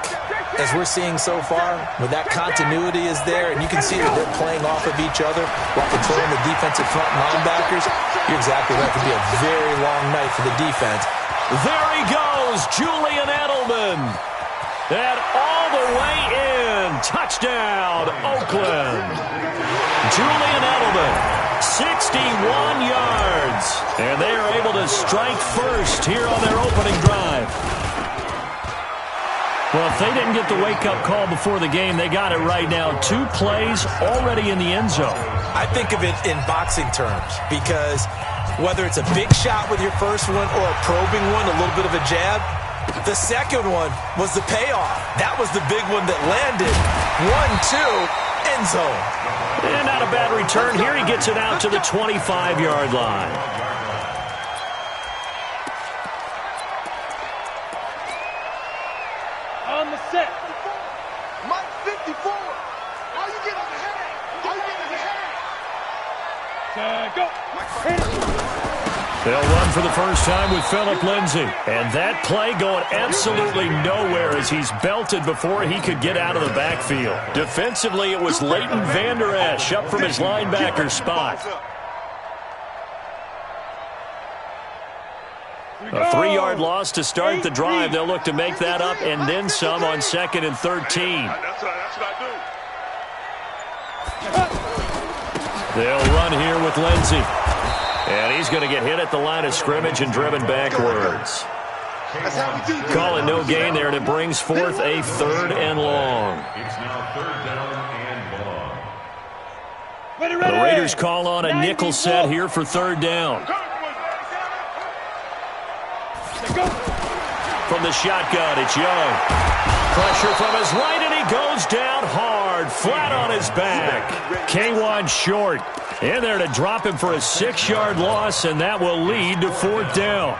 as we're seeing so far, when that continuity is there, and you can see that they're playing off of each other while controlling the defensive front linebackers, you're exactly right. It could be a very long night for the defense. There he goes, Julian Edelman. And all the way in. Touchdown, Oakland. Julian Edelman, 61 yards. And they are able to strike first here on their opening drive. Well, if they didn't get the wake-up call before the game, they got it right now. 2 plays already in the end zone. I think of it in boxing terms, because whether it's a big shot with your first one or a probing one, a little bit of a jab, the second one was the payoff. That was the big one that landed. 1-2, end zone. And not a bad return. Here he gets it out to the 25-yard line. On the set. Mike 54. All you get is a headache. All you get is a headache. Go. Hit it. They'll run for the first time with Phillip Lindsay. And that play going absolutely nowhere as he's belted before he could get out of the backfield. Defensively, it was Leighton Vander Esch up from his linebacker spot. A 3-yard loss to start the drive. They'll look to make that up and then some on 2nd and 13. That's what I do. They'll run here with Lindsay. And he's going to get hit at the line of scrimmage and driven backwards. That's how we do this. Call it no gain there, and it brings forth a 3rd and long. It's now 3rd down and long. Ready. The Raiders call on a nickel set here for 3rd down. Go. From the shotgun, it's Young. Pressure from his right, and he goes down hard, flat on his back. K'Wan Short in there to drop him for a 6-yard loss, and that will lead to 4th down.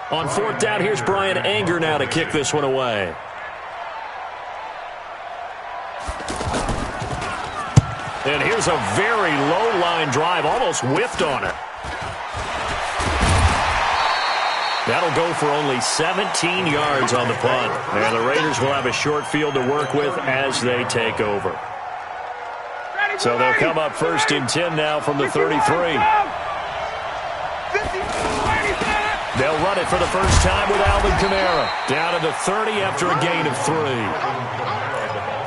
On 4th down, here's Brian Anger now to kick this one away. And here's a very low-line drive, almost whiffed on it. That'll go for only 17 yards on the punt. And the Raiders will have a short field to work with as they take over. So they'll come up 1st and 10 now from the 33. They'll run it for the first time with Alvin Kamara. Down to the 30 after a gain of 3.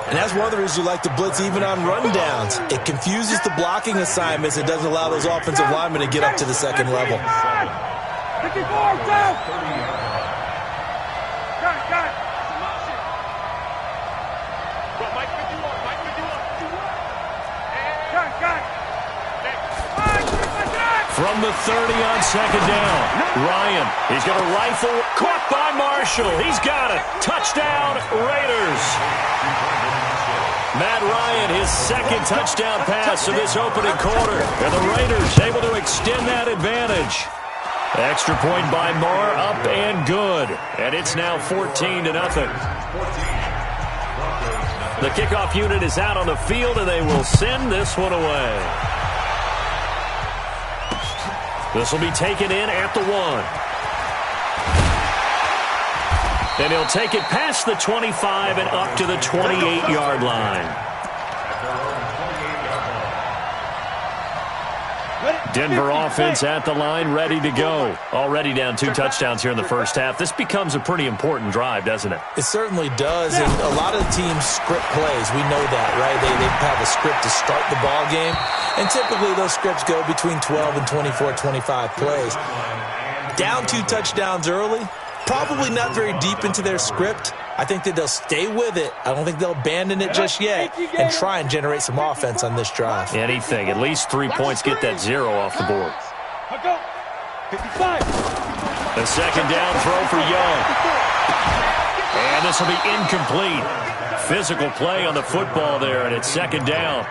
And that's one of the reasons you like to blitz even on rundowns. It confuses the blocking assignments. It doesn't allow those offensive linemen to get up to the second level. 54, down. Got it. Go, Mike 51. Mike 51. Got it. From the 30 on 2nd down, Ryan, he's going to rifle, caught by Marshall. He's got it. Touchdown, Raiders. Matt Ryan, his 2nd touchdown pass in this opening quarter. And the Raiders able to extend that advantage. advantage. Extra point by Marr, up and good. And it's now 14-0. The kickoff unit is out on the field, and they will send this one away. This will be taken in at the 1. And he'll take it past the 25 and up to the 28-yard line. Denver offense at the line, ready to go. Already down 2 touchdowns here in the first half. This becomes a pretty important drive, doesn't it? It certainly does, and a lot of the teams script plays. We know that, right? They have a script to start the ball game, and typically those scripts go between 12 and 24, 25 plays. Down 2 touchdowns early, probably not very deep into their script. I think that they'll stay with it. I don't think they'll abandon it just yet and try and generate some offense on this drive. Anything. At least 3 points, get that 0 off the board. The second down throw for Young. And this will be incomplete. Physical play on the football there, and it's second down.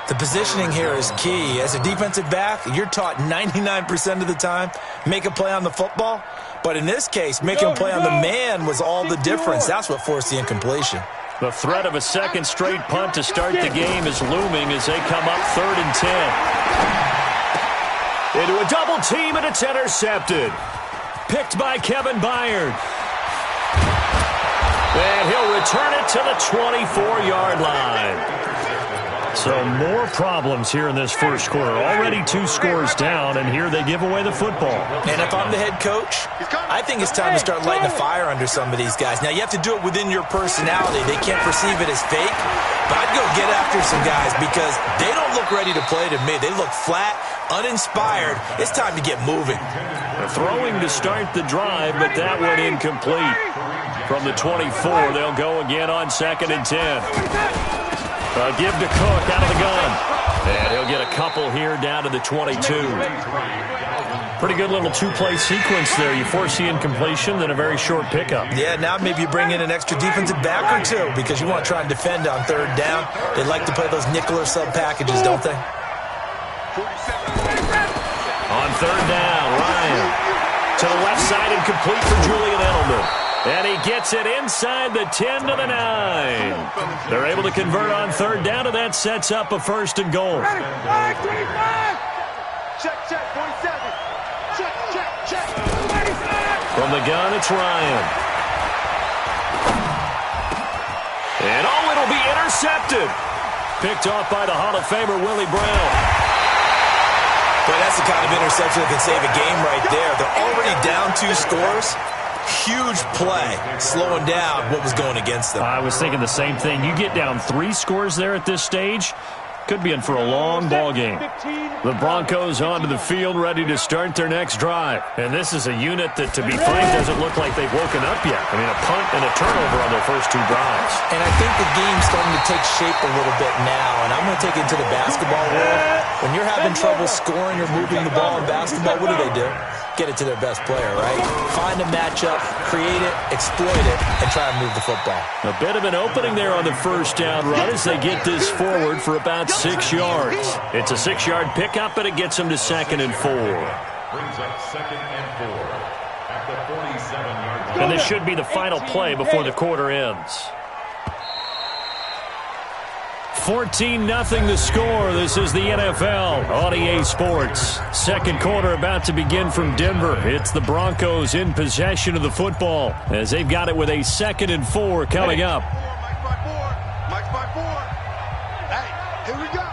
The positioning here is key. As a defensive back, you're taught 99% of the time, make a play on the football. But in this case, making a play on the man was all the difference. That's what forced the incompletion. The threat of a second straight punt to start the game is looming as they come up 3rd and 10. Into a double team, and it's intercepted. Picked by Kevin Byard. And he'll return it to the 24-yard line. So more problems here in this first quarter. Already 2 scores down, and here they give away the football. And if I'm the head coach, I think it's time to start lighting a fire under some of these guys. Now, you have to do it within your personality. They can't perceive it as fake. But I'd go get after some guys because they don't look ready to play to me. They look flat, uninspired. It's time to get moving. Throwing to start the drive, but that one incomplete. From the 24, they'll go again on 2nd and 10. Give to Cook out of the gun. And he'll get a couple here down to the 22. Pretty good little 2-play sequence there. You force the incompletion, then a very short pickup. Yeah, now maybe you bring in an extra defensive back or 2 because you want to try and defend on 3rd down. They like to play those nickel or sub packages, don't they? On 3rd down, Ryan to the left side and complete for Julian Edelman. And he gets it inside the 10 to the 9. They're able to convert on 3rd down, and that sets up a 1st and goal. Check, 47. Check. From the gun, it's Ryan. And it'll be intercepted. Picked off by the Hall of Famer, Willie Brown. Boy, that's the kind of interception that can save a game right there. They're already down 2 scores. Huge play, slowing down what was going against them. I was thinking the same thing. You get down 3 scores there at this stage, could be in for a long ball game. The Broncos onto the field, ready to start their next drive. And this is a unit that, to be frank, doesn't look like they've woken up yet. I mean, a punt and a turnover on their first 2 drives. And I think the game's starting to take shape a little bit now. And I'm going to take it into the basketball world. When you're having trouble scoring or moving the ball in basketball, what do? Get it to their best player, right? Find a matchup, create it, exploit it, and try and move the football. A bit of an opening there on the first down run as they get this forward for about 6 yards. It's a 6-yard pickup, but it gets them to 2nd and 4. Brings up 2nd and 4 at the 47-yard line. And this should be the final play before the quarter ends. 14-0 the score. This is the NFL on EA Sports. Second quarter about to begin from Denver. It's the Broncos in possession of the football as they've got it with a 2nd and 4 coming up. Mike's by 4. Hey, here we go.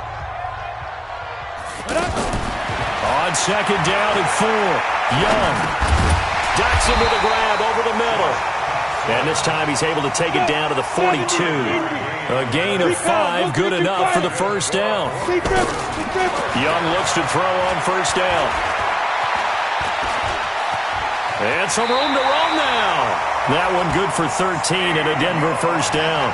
On 2nd down and 4, Young ducks him with a grab over the middle. And this time he's able to take it down to the 42. A gain of 5, good enough for the first down. Young looks to throw on 1st down. And some room to roam now. That one good for 13 and a Denver 1st down.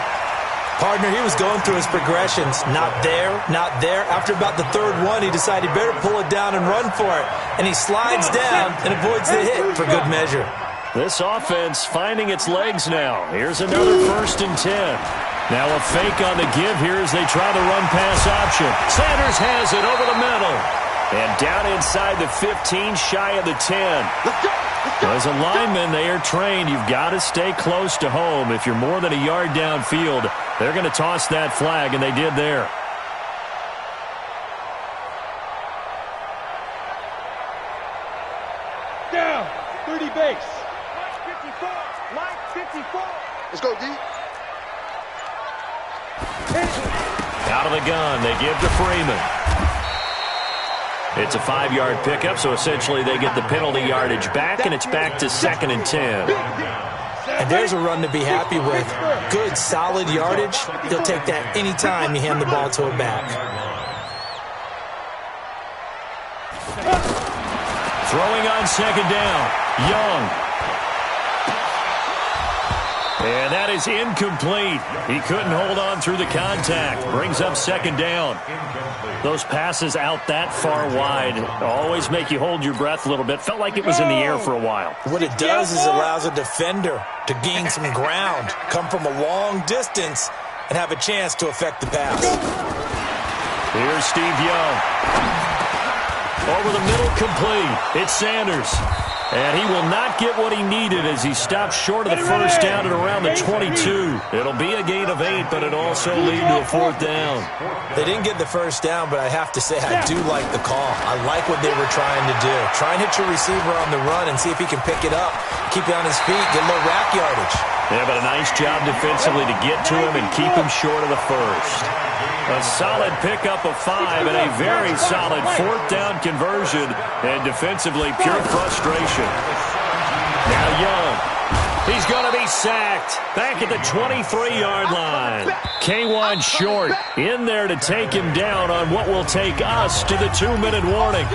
Partner, he was going through his progressions. Not there, not there. After about the 3rd one, he decided he better pull it down and run for it. And he slides down and avoids the hit for good measure. This offense finding its legs now. Here's another 1st and 10. Now a fake on the give here as they try the run-pass option. Sanders has it over the middle. And down inside the 15, shy of the 10. Let's go. As a lineman, they are trained. You've got to stay close to home. If you're more than a yard downfield, they're going to toss that flag, and they did there. Down. 30 base. Line 54. Line 54. Let's go, D. Out of the gun, they give to Freeman. It's a 5-yard pickup, so essentially they get the penalty yardage back, and it's back to 2nd and 10. And there's a run to be happy with. Good, solid yardage. He'll take that any time you hand the ball to a back. Throwing on 2nd down, Young. And that is incomplete. He couldn't hold on through the contact. Brings up 2nd down. Those passes out that far wide always make you hold your breath a little bit. Felt like it was in the air for a while. What it does is allows a defender to gain some ground, come from a long distance, and have a chance to affect the pass. Here's Steve Young. Over the middle, complete. It's Sanders. And he will not get what he needed as he stopped short of the first down at around the 22. It'll be a gain of 8, but it'll also lead to a 4th down. They didn't get the first down, but I have to say I do like the call. I like what they were trying to do. Try and hit your receiver on the run and see if he can pick it up, keep it on his feet, get a little rack yardage. Yeah, but a nice job defensively to get to him and keep him short of the first. A solid pickup of 5 and a very solid 4th down conversion. And defensively, pure frustration. Now Young. He's going to be sacked. Back at the 23-yard line. K1 short in there to take him down on what will take us to the 2-minute warning.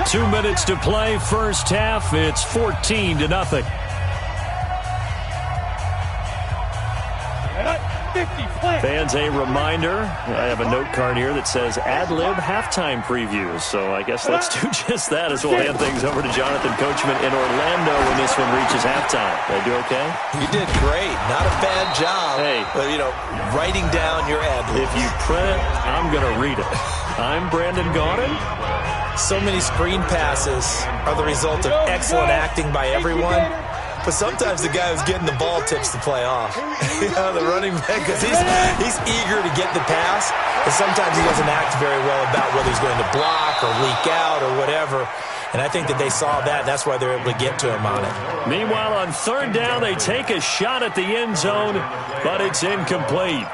2 minutes to play, first half. It's 14-0. 50, plant. Fans, a reminder, I have a note card here that says ad-lib halftime previews. So I guess let's do just that as we'll hand things over to Jonathan Coachman in Orlando when this one reaches halftime. Did I do okay? You did great. Not a bad job. Hey. But, writing down your ad-libs. If you print it, I'm going to read it. I'm Brandon Gaudin. So many screen passes are the result of excellent acting by everyone. But sometimes the guy who's getting the ball tips the play off. The running back, because he's eager to get the pass, and sometimes he doesn't act very well about whether he's going to block or leak out or whatever. And I think that they saw that. That's why they're able to get to him on it. Meanwhile, on 3rd down, they take a shot at the end zone, but it's incomplete.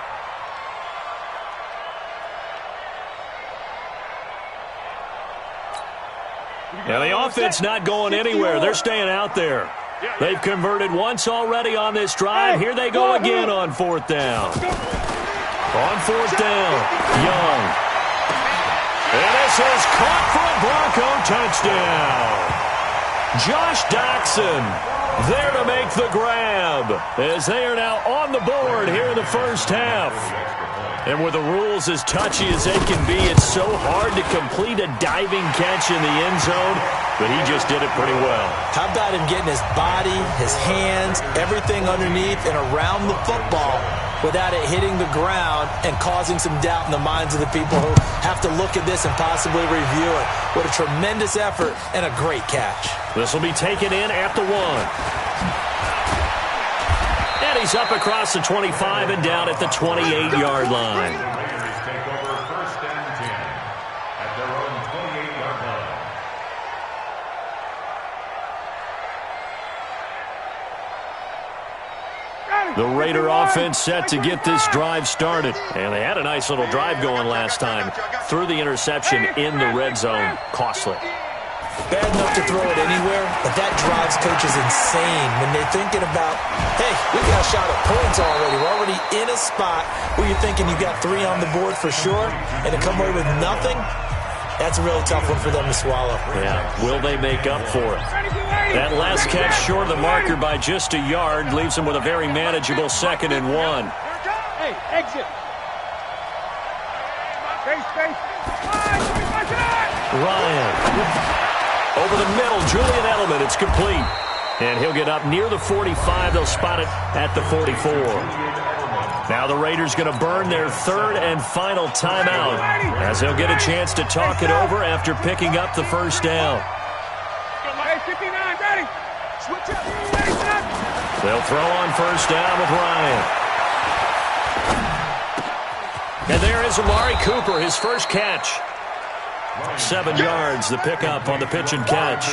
Now, the offense not going anywhere. They're staying out there. They've converted once already on this drive. Here they go again on 4th down. On 4th down, Young. And this is caught for a Bronco touchdown. Josh Doctson there to make the grab as they are now on the board here in the first half. And with the rules as touchy as they can be, it's so hard to complete a diving catch in the end zone, but he just did it pretty well. How about him getting his body, his hands, everything underneath and around the football without it hitting the ground and causing some doubt in the minds of the people who have to look at this and possibly review it. What a tremendous effort and a great catch. This will be taken in at the 1. And he's up across the 25 and down at the 28-yard line. Take over 1st and 10 at their own 28-yard line. The Raider offense set to get this drive started. And they had a nice little drive going last time. Threw the interception in the red zone. Costly. Bad enough to throw it anywhere, but that drives coaches insane when they're thinking about, hey, we got a shot at points already. We're already in a spot where you're thinking you got 3 on the board for sure, and to come away with nothing, that's a really tough one for them to swallow. Yeah, will they make up for it? That last catch short of the marker by just a yard leaves them with a very manageable 2nd and 1. Hey, exit. Space. Ryan. Over the middle, Julian Edelman. It's complete. And he'll get up near the 45. They'll spot it at the 44. Now the Raiders going to burn their third and final timeout as they'll get a chance to talk it over after picking up the first down. Hey, 59, ready. Switch up. They'll throw on first down with Ryan. And there is Amari Cooper, his first catch. 7 yards, the pickup on the pitch and catch.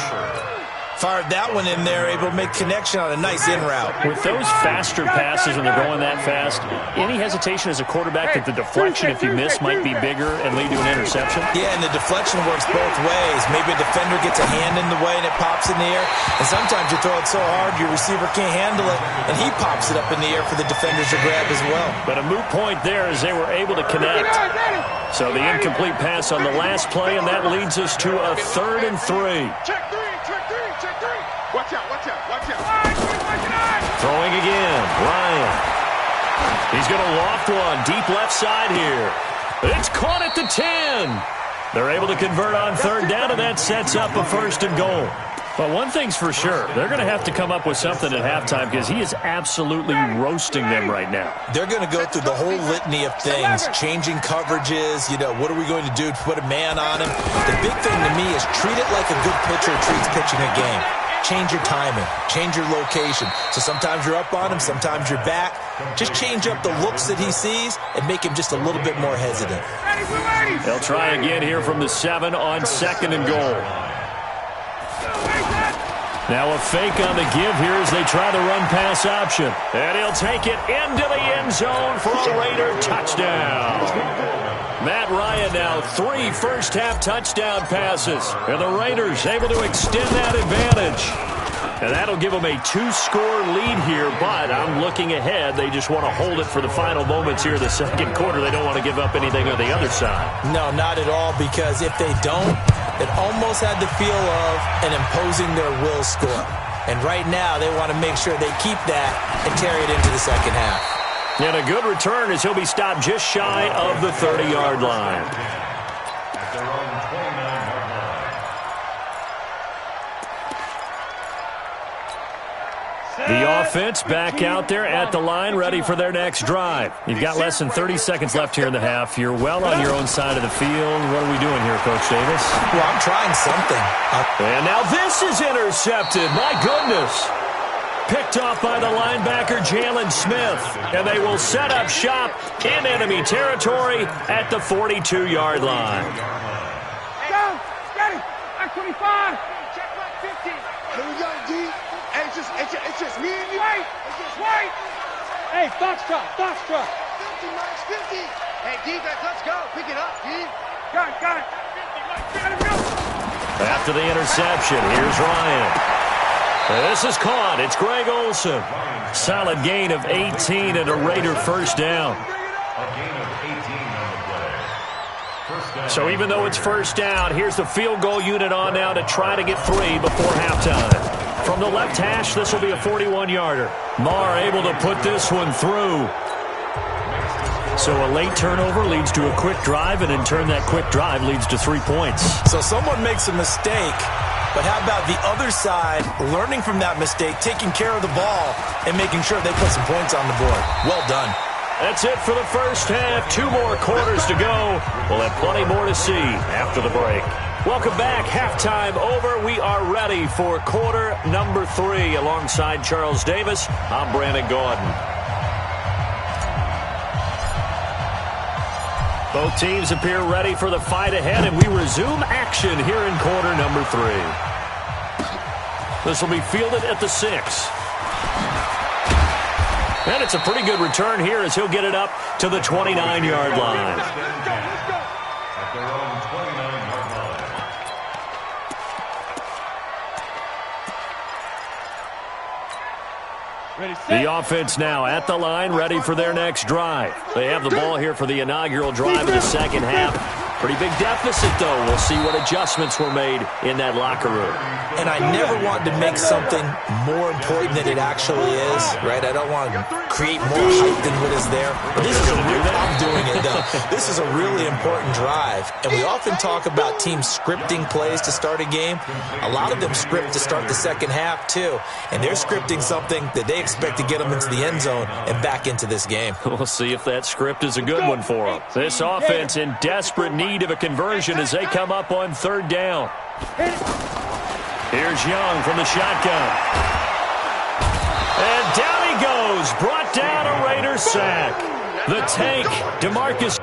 Fired that one in there, able to make connection on a nice in route. With those faster passes when they're going that fast, any hesitation as a quarterback that the deflection, if you miss, might be bigger and lead to an interception? Yeah, and the deflection works both ways. Maybe a defender gets a hand in the way and it pops in the air. And sometimes you throw it so hard your receiver can't handle it, and he pops it up in the air for the defenders to grab as well. But a moot point there as they were able to connect. So the incomplete pass on the last play, and that leads us to a 3rd and 3. Check three. Watch out. Throwing again, Ryan. He's going to loft one deep left side here. It's caught at the 10. They're able to convert on 3rd down, and that sets up a 1st and goal. But one thing's for sure, they're going to have to come up with something at halftime because he is absolutely roasting them right now. They're going to go through the whole litany of things, changing coverages, what are we going to do to put a man on him? The big thing to me is treat it like a good pitcher treats pitching a game. Change your timing, change your location. So sometimes you're up on him, sometimes you're back. Just change up the looks that he sees and make him just a little bit more hesitant. They'll try again here from the 7 on 2nd and goal. Now a fake on the give here as they try the run-pass option. And he'll take it into the end zone for a Raider touchdown. Matt Ryan now 3 first-half touchdown passes. And the Raiders able to extend that advantage. And that'll give them a 2-score lead here, but I'm looking ahead. They just want to hold it for the final moments here in the 2nd quarter. They don't want to give up anything on the other side. No, not at all, because if they don't, it almost had the feel of an imposing their will score. And right now, they want to make sure they keep that and carry it into the 2nd half. And a good return as he'll be stopped just shy of the 30-yard line. At their own 29-yard line. The offense back out there at the line, ready for their next drive. You've got less than 30 seconds left here in the half. You're well on your own side of the field. What are we doing here, Coach Davis? Well, I'm trying something. And now this is intercepted. My goodness. Picked off by the linebacker, Jalen Smith. And they will set up shop in enemy territory at the 42-yard line. Go, ready, I'm 25. Check right 50. Here we go, D. Hey, it's just me and you. Wait, It's just wait. Hey, Foxtrot. 50, Max, 50. Hey, defense, let's go. Pick it up, D. Got it. 50, let him go. After the interception, here's Ryan. This is caught. It's Greg Olsen. Solid gain of 18 and a Raider first down. A gain of 18 on the play. First down. So even though it's first down, here's the field goal unit on now to try to get 3 before halftime. From the left hash, this will be a 41-yarder. Marr able to put this one through. So a late turnover leads to a quick drive, and in turn that quick drive leads to 3 points. So someone makes a mistake, but how about the other side learning from that mistake, taking care of the ball, and making sure they put some points on the board? Well done. That's it for the first half. 2 more quarters to go. We'll have plenty more to see after the break. Welcome back. Halftime over. We are ready for quarter number 3. Alongside Charles Davis, I'm Brandon Gaudin. Both teams appear ready for the fight ahead, and we resume action here in quarter number 3. This will be fielded at the 6. And it's a pretty good return here as he'll get it up to the 29-yard line. At their own 29-yard line. The offense now at the line, ready for their next drive. They have the ball here for the inaugural drive of the second half. Pretty big deficit, though. We'll see what adjustments were made in that locker room. And I never want to make something more important than it actually is, right? I don't want to create more hype than what is there. But this is I'm doing it, though. This is a really important drive. And we often talk about teams scripting plays to start a game. A lot of them script to start the second half, too. And they're scripting something that they expect to get them into the end zone and back into this game. We'll see if that script is a good one for them. This offense in desperate need of a conversion as they come up on third down. Here's Young from the shotgun. And down he goes. Brought down a Raider sack. The tank, DeMarcus.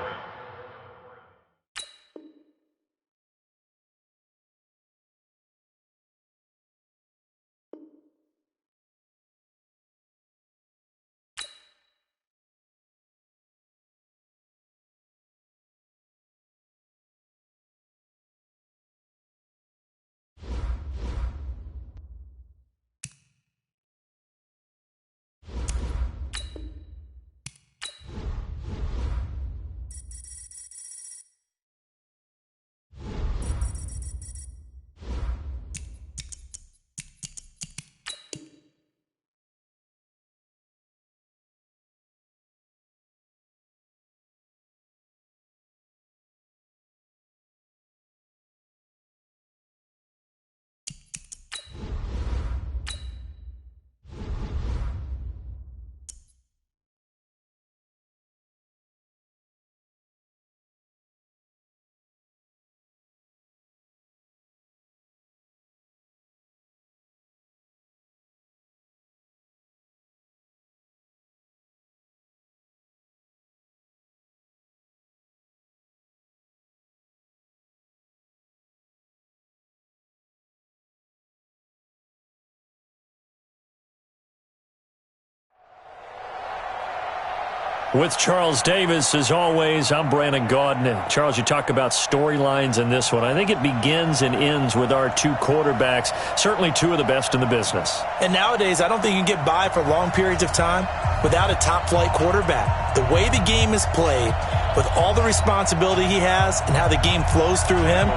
With Charles Davis, as always, I'm Brandon Gaudin. Charles, you talk about storylines in this one. I think it begins and ends with our two quarterbacks, certainly two of the best in the business. And nowadays, I don't think you can get by for long periods of time without a top-flight quarterback. The way the game is played, with all the responsibility he has and how the game flows through him,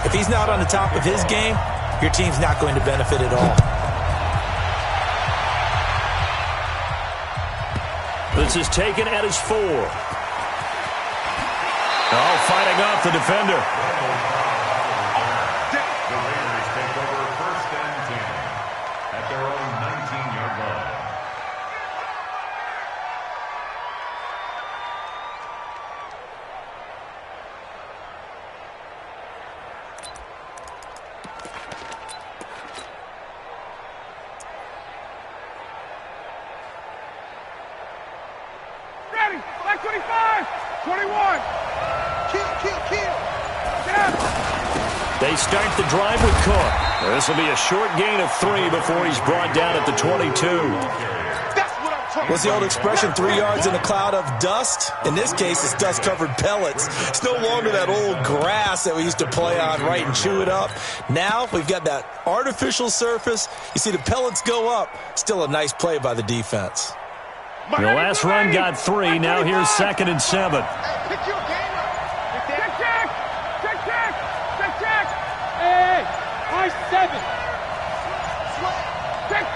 if he's not on the top of his game, your team's not going to benefit at all. This is taken at his 4. Oh, fighting off the defender. The Raiders take over first and 10 at their own 19-yard line. Ready, like 25, 21. Kill. Get up. They start the drive with Cook. This will be a short gain of 3 before he's brought down at the 22. That's what I'm talking What's the old expression, 3 yards in a cloud of dust? In this case, it's dust-covered pellets. It's no longer that old grass that we used to play on, right, and chew it up. Now we've got that artificial surface. You see the pellets go up. Still a nice play by the defense. The last run got 3. Now here's 2nd and 7. Pick your game up. Check. Hey, I-7. Check.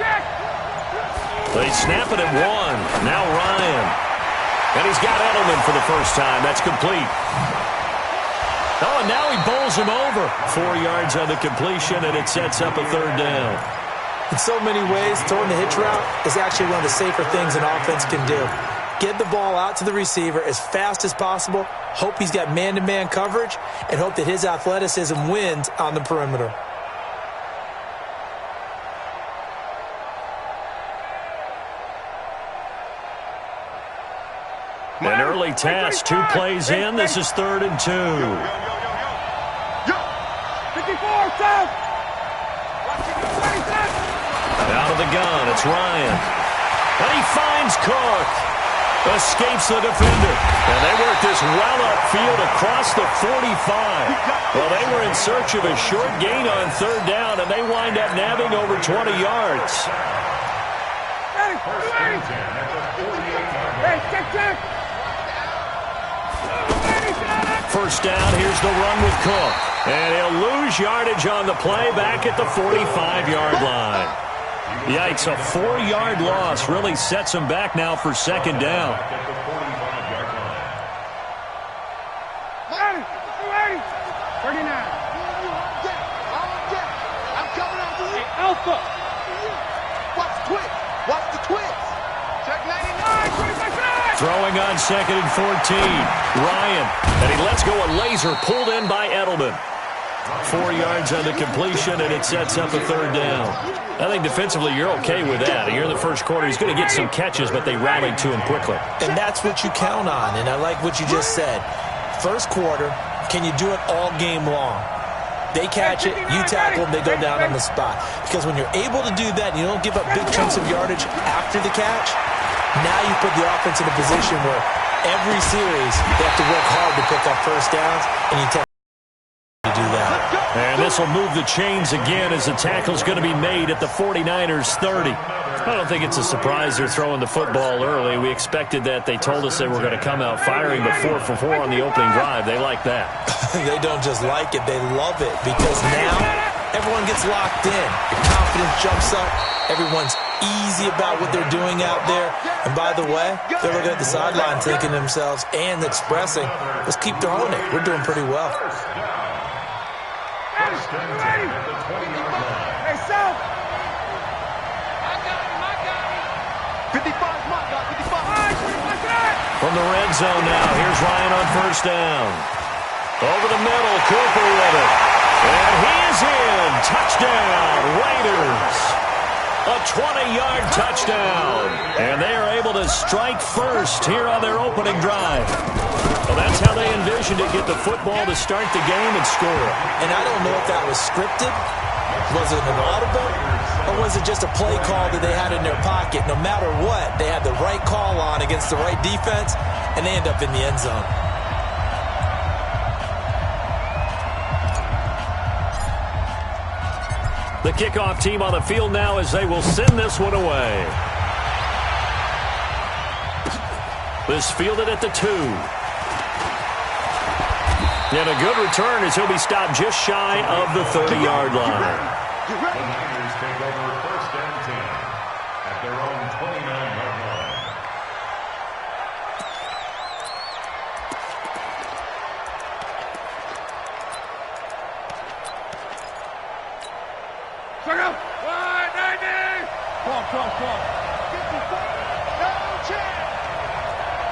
They snap it at 1. Now Ryan. And he's got Edelman for the first time. That's complete. Oh, and now he bowls him over. 4 yards on the completion, and it sets up a 3rd down. In so many ways, throwing the hitch route is actually one of the safer things an offense can do. Get the ball out to the receiver as fast as possible, hope he's got man-to-man coverage, and hope that his athleticism wins on the perimeter. An early test, 2 plays in. This is 3rd and 2. 54, south. Out of the gun, it's Ryan. And he finds Cook. Escapes the defender. And they work this well upfield across the 45. Well, they were in search of a short gain on 3rd down, and they wind up nabbing over 20 yards. first down. Here's the run with Cook. And he'll lose yardage on the play back at the 45-yard line. Yikes, a 4-yard loss really sets him back now for second down. Alpha. Watch the twitch. Watch the twitch. Check 99. Throwing on 2nd and 14. Ryan. And he lets go a laser pulled in by Edelman. 4 yards on the completion, and it sets up a third down. I think defensively you're okay with that. Here in the first quarter, he's going to get some catches, but they rallied to him quickly. And that's what you count on, and I like what you just said. First quarter, can you do it all game long? They catch it, you tackle them, they go down on the spot. Because when you're able to do that, you don't give up big chunks of yardage after the catch, now you put the offense in a position where every series they have to work hard to pick up first downs, and you tell them to do that. And this will move the chains again as the tackle's going to be made at the 49ers 30. I don't think it's a surprise they're throwing the football early. We expected that. They told us they were going to come out firing, but 4 for 4 on the opening drive. They like that. They don't just like it, they love it, because now everyone gets locked in. Your confidence jumps up. Everyone's easy about what they're doing out there. And by the way, they're looking at the sideline thinking to themselves and expressing, let's keep throwing it. We're doing pretty well. First and 10 at the 20-yard line. Hey, South. 55's my guy. 55. From the red zone now, here's Ryan on first down. Over the middle, Cooper with it. And he is in. Touchdown, Raiders. A 20-yard touchdown. And they are able to strike first here on their opening drive. Well, that's how they envisioned it, get the football to start the game and score. And I don't know if that was scripted. Was it an audible? Or was it just a play call that they had in their pocket? No matter what, they had the right call on against the right defense, and they end up in the end zone. The kickoff team on the field now as they will send this one away. This fielded at the 2. And a good return as he'll be stopped just shy of the 30-yard line. The Niners take over first and 10 at their own 29-yard line. Check out. 190. Come on.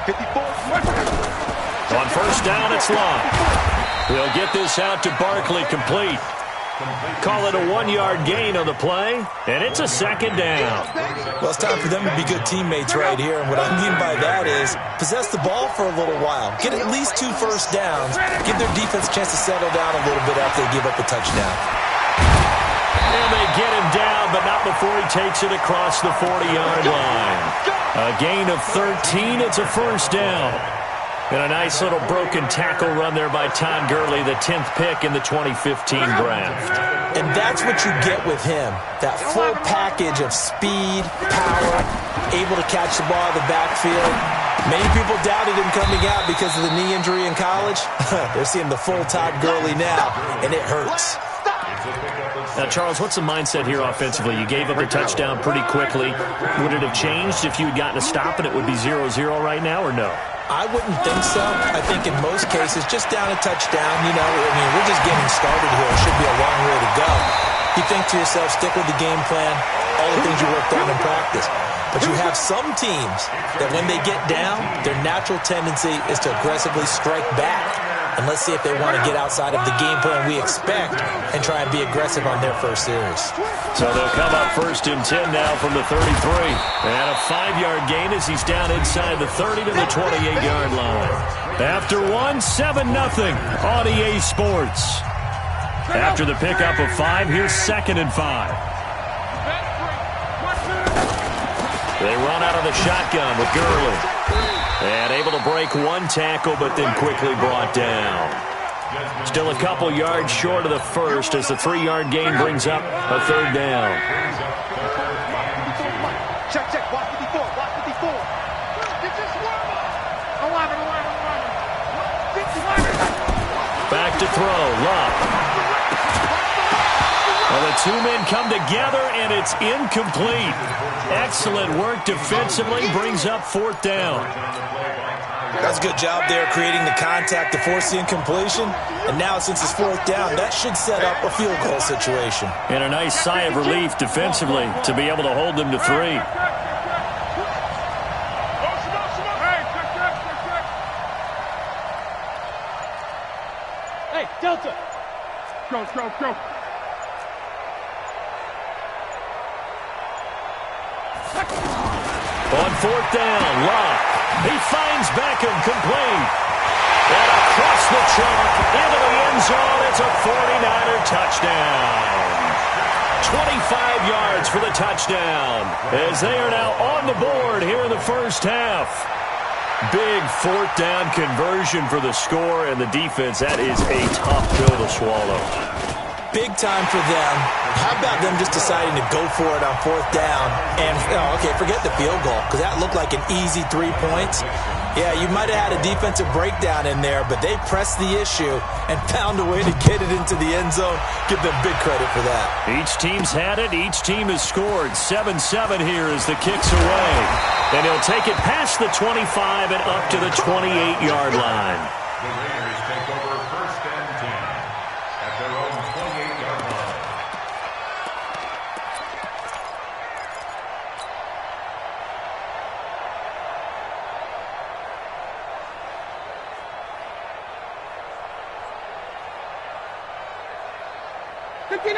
54. On first down, it's Long. They'll get this out to Barkley, complete. Call it a 1-yard gain on the play, and it's a second down. Well, it's time for them to be good teammates right here. And what I mean by that is possess the ball for a little while. Get at least 2 first downs. Give their defense a chance to settle down a little bit after they give up a touchdown. And they get him down, but not before he takes it across the 40-yard line. A gain of 13. It's a first down. And a nice little broken tackle run there by Todd Gurley, the 10th pick in the 2015 draft. And that's what you get with him. That full package of speed, power, able to catch the ball in the backfield. Many people doubted him coming out because of the knee injury in college. They're seeing the full Todd Gurley now, and it hurts. Now, Charles, what's the mindset here offensively? You gave up a touchdown pretty quickly. Would it have changed if you had gotten a stop and it would be 0-0 right now, or no? I wouldn't think so. I think in most cases, just down a touchdown, we're just getting started here. It should be a long way to go. You think to yourself, stick with the game plan, all the things you worked on in practice. But you have some teams that when they get down, their natural tendency is to aggressively strike back. And let's see if they want to get outside of the game plan we expect and try and be aggressive on their first series. So they'll come up first and 10 now from the 33. And a 5-yard gain as he's down inside the 30 to the 28-yard line. After 7-0 on EA Sports. After the pickup of 5, here's 2nd and 5. They run out of the shotgun with Gurley. And able to break 1 tackle, but then quickly brought down. Still a couple yards short of the first as the 3-yard gain brings up a third down. Check. Watch 54. Watch 54. This is 11. back to throw. Love. Well, the two men come together, and it's incomplete. Excellent work defensively. Brings up fourth down. That's a good job there creating the contact to force the incompletion. And now since it's fourth down, that should set up a field goal situation. And a nice sigh of relief defensively to be able to hold them to 3. Hey, Delta. Go. On fourth down, Locke. He finds Beckham complete. And across the chalk into the end zone. It's a 49er touchdown. 25 yards for the touchdown as they are now on the board here in the first half. Big fourth down conversion for the score, and the defense, that is a tough pill to swallow. Big time for them. How about them just deciding to go for it on fourth down? And, okay, forget the field goal, because that looked like an easy 3 points. Yeah, you might have had a defensive breakdown in there, but they pressed the issue and found a way to get it into the end zone. Give them big credit for that. Each team's had it. Each team has scored. 7-7 here as the kick's away. And he'll take it past the 25 and up to the 28-yard line. The Raiders take over first and 10 at their own 28-yard line.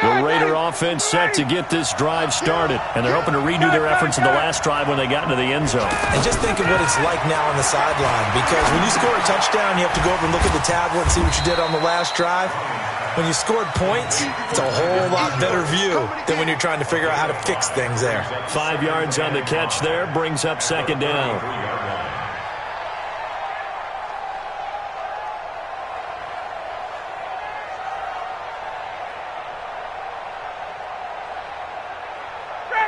The Raider offense set to get this drive started, and they're hoping to redo their efforts in the last drive when they got into the end zone. And just think of what it's like now on the sideline, because when you score a touchdown, you have to go over and look at the tablet and see what you did on the last drive. When you scored points, it's a whole lot better view than when you're trying to figure out how to fix things there. 5 yards on the catch there, brings up second down.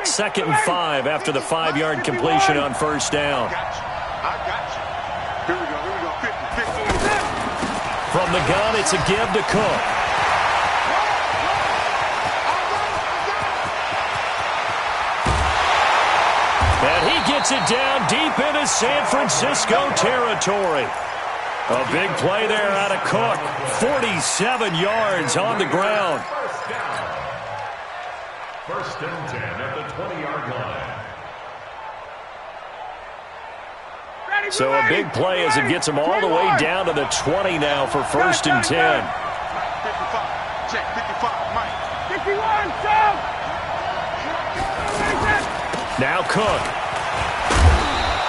Second and 5 after the 5-yard completion on first down. I got you. Here we go. 50. From the gun, it's a give to Cook. And he gets it down deep into San Francisco territory. A big play there out of Cook. 47 yards on the ground. First and 10 at the 20-yard line. So a big play as it gets them all the way down to the 20 now for first and 10. 55. Check 55, Mike. 51, Sam. Now Cook.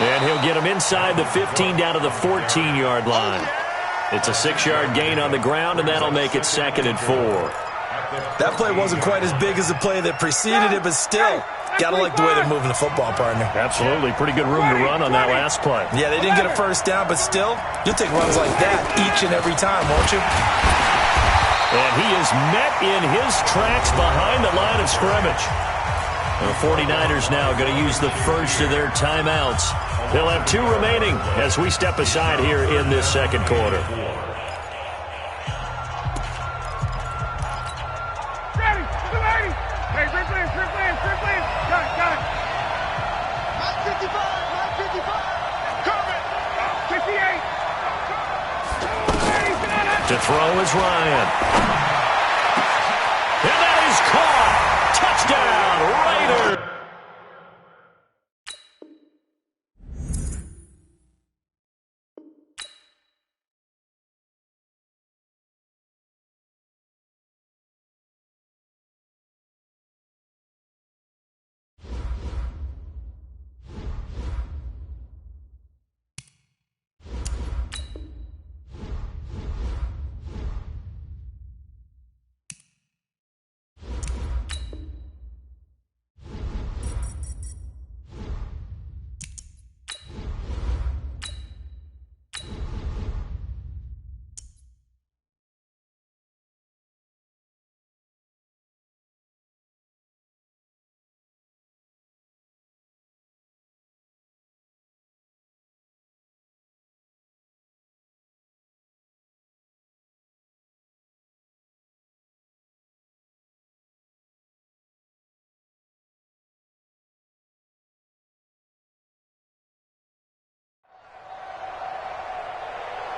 And he'll get him inside the 15 down to the 14-yard line. It's a 6-yard gain on the ground, and that'll make it second and 4. That play wasn't quite as big as the play that preceded it, but still, gotta like the way they're moving the football, partner. Absolutely. Pretty good room to run on that last play. Yeah, they didn't get a first down, but still, you'll take runs like that each and every time, won't you? And he is met in his tracks behind the line of scrimmage. The 49ers now going to use the first of their timeouts. They'll have 2 remaining as we step aside here in this second quarter. To throw is Ryan. And that is caught. Touchdown, Raiders.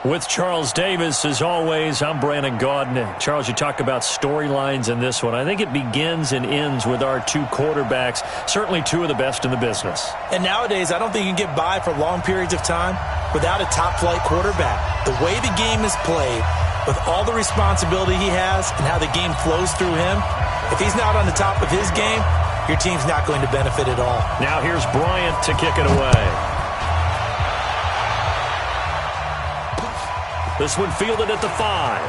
With Charles Davis, as always, I'm Brandon Gaudin. Charles, you talk about storylines in this one. I think it begins and ends with our two quarterbacks, certainly two of the best in the business. And nowadays, I don't think you can get by for long periods of time without a top-flight quarterback. The way the game is played, with all the responsibility he has and how the game flows through him, if he's not on the top of his game, your team's not going to benefit at all. Now here's Bryant to kick it away. This one fielded at the 5.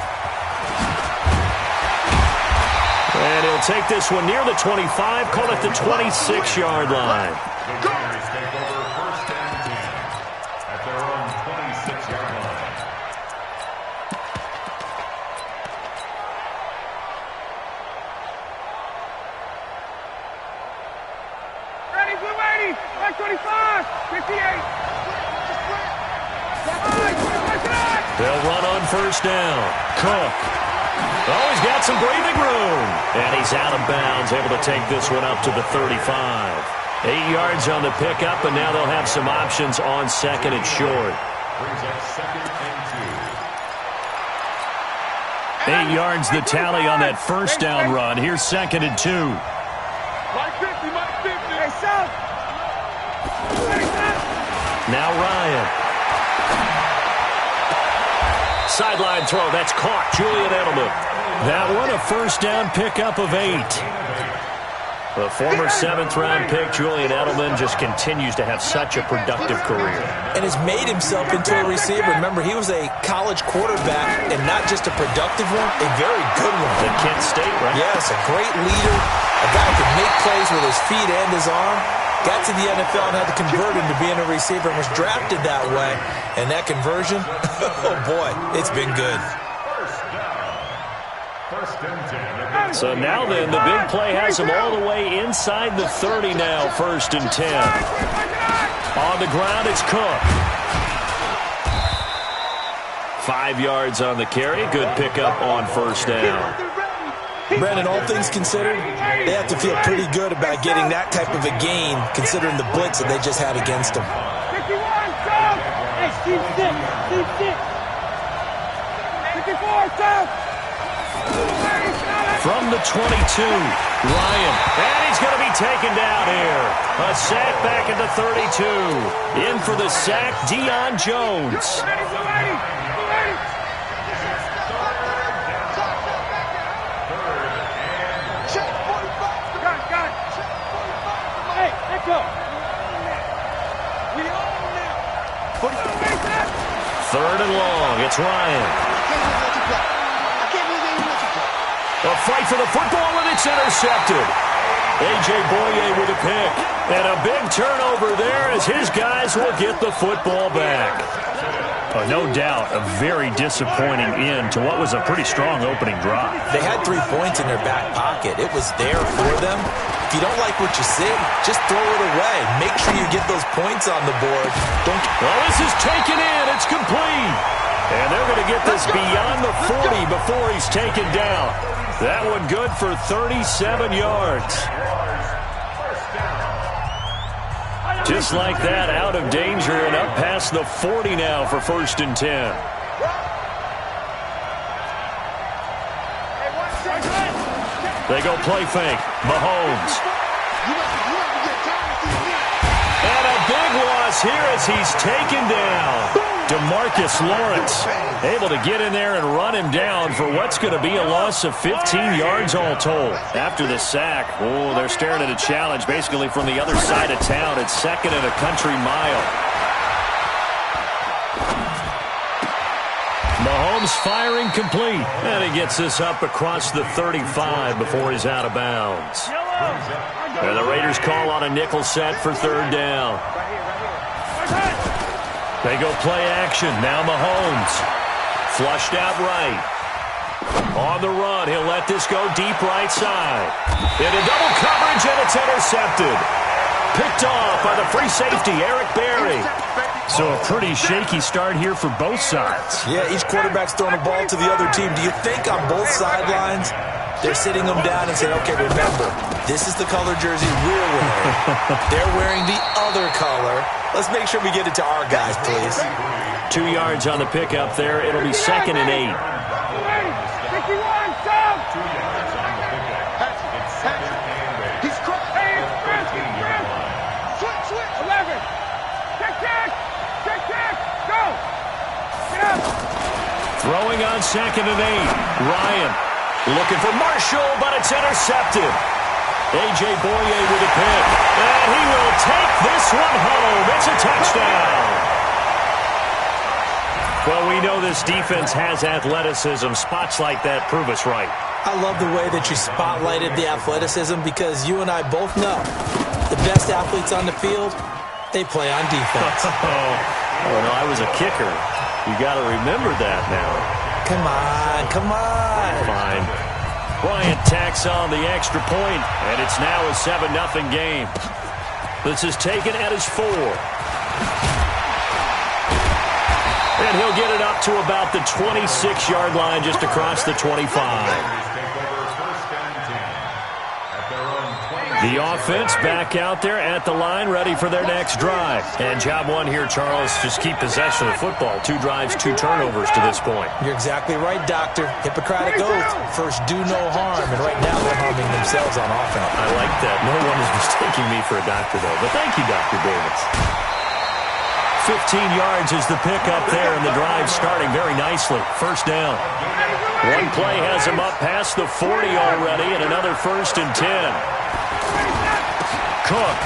And he'll take this one near the 25, call it the 26-yard line. The Raiders take over 1st and 10 at their own 26-yard line. Ready, blue 80, 25, 58. They'll run on 1st down. Cook. Oh, he's got some breathing room. And he's out of bounds, able to take this one up to the 35. 8 yards on the pickup, and now they'll have some options on 2nd and short. Brings up 2nd and 2. 8 yards the tally on that 1st down run. Here's 2nd and 2. Mike 50, Mike 50. Hey, South. Now Ryan. Sideline throw. That's caught. Julian Edelman. That one a 1st down pickup of 8. The former 7th-round pick, Julian Edelman, just continues to have such a productive career. And has made himself into a receiver. Remember, he was a college quarterback, and not just a productive one, a very good one. At Kent State, right? Yes, a great leader, a guy who can make plays with his feet and his arm. Got to the NFL and had to convert into being a receiver and was drafted that way. And that conversion, oh boy, it's been good. 1st and 10. So now then, the big play has him all the way inside the 30 now, 1st and 10. On the ground, it's Cook. 5 yards on the carry. Good pickup on 1st down. Brandon, all things considered, they have to feel pretty good about getting that type of a gain, considering the blitz that they just had against them. 51, South. Hey, Steve 6, Steve 6. 54, South. From the 22, Ryan. And he's going to be taken down here. A sack back at the 32. In for the sack, Deion Jones. Third and long. It's Ryan. A fight for the football, and it's intercepted. A.J. Boye with a pick. And a big turnover there as his guys will get the football back. Oh, no doubt a very disappointing end to what was a pretty strong opening drive. They had 3 points in their back pocket. It was there for them. If you don't like what you see, just throw it away. Make sure you get those points on the board. Well, this is taken in. It's complete. And they're going to get this beyond the 40 before he's taken down. That one good for 37 yards. Just like that, out of danger and up past the 40 now for 1st and 10. They go play fake. Mahomes. And a big loss here as he's taken down. DeMarcus Lawrence able to get in there and run him down for what's going to be a loss of 15 yards all told. After the sack, oh, they're staring at a challenge basically from the other side of town. It's 2nd and a country mile. Mahomes firing complete. And he gets this up across the 35 before he's out of bounds. And the Raiders call on a nickel set for 3rd down. They go play action. Now Mahomes. Flushed out right. On the run. He'll let this go deep right side. Into double coverage, and it's intercepted. Picked off by the free safety, Eric Berry. So a pretty shaky start here for both sides. Yeah, each quarterback's throwing a ball to the other team. Do you think on both sidelines they're sitting them down and saying, okay, remember, this is the color jersey we're wearing. They're wearing the other color. Let's make sure we get it to our guys, please. 2 yards on the pickup there. It'll be 2nd and 8. 51, stop! 2 yards on the pickup. It's second and 8. He's crossed. Hey, it's Chris. Switch. 11. Check. Go. Get up. Throwing on 2nd and 8. Ryan looking for Marshall, but it's intercepted. A.J. Boye with a pick. And he will take this one home. It's a touchdown. Well, we know this defense has athleticism. Spots like that prove us right. I love the way that you spotlighted the athleticism because you and I both know the best athletes on the field, they play on defense. Oh, no, I was a kicker. You got to remember that now. Come on. Fine. Bryant tacks on the extra point, and it's now a 7-0 game. This is taken at his 4. And he'll get it up to about the 26-yard line, just across the 25. The offense back out there at the line, ready for their next drive. And job one here, Charles, just keep possession of the football. 2 drives, 2 turnovers to this point. You're exactly right, Doctor. Hippocratic oath. First, do no harm. And right now, they're harming themselves on offense. I like that. No one is mistaking me for a doctor, though. But thank you, Dr. Davis. 15 yards is the pickup there, and the drive starting very nicely. First down. One play has him up past the 40 already, and another 1st and 10. Cook.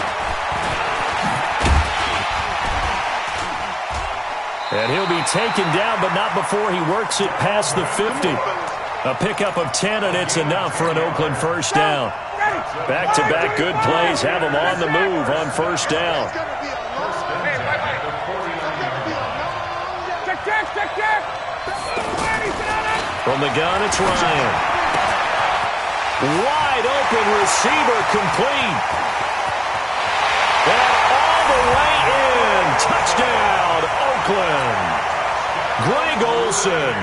And he'll be taken down, but not before he works it past the 50. A pickup of 10, and it's enough for an Oakland first down. Back-to-back good plays have him on the move on first down. Check. From the gun, it's Ryan. Wide open receiver complete. And all the way in. Touchdown, Oakland. Greg Olsen,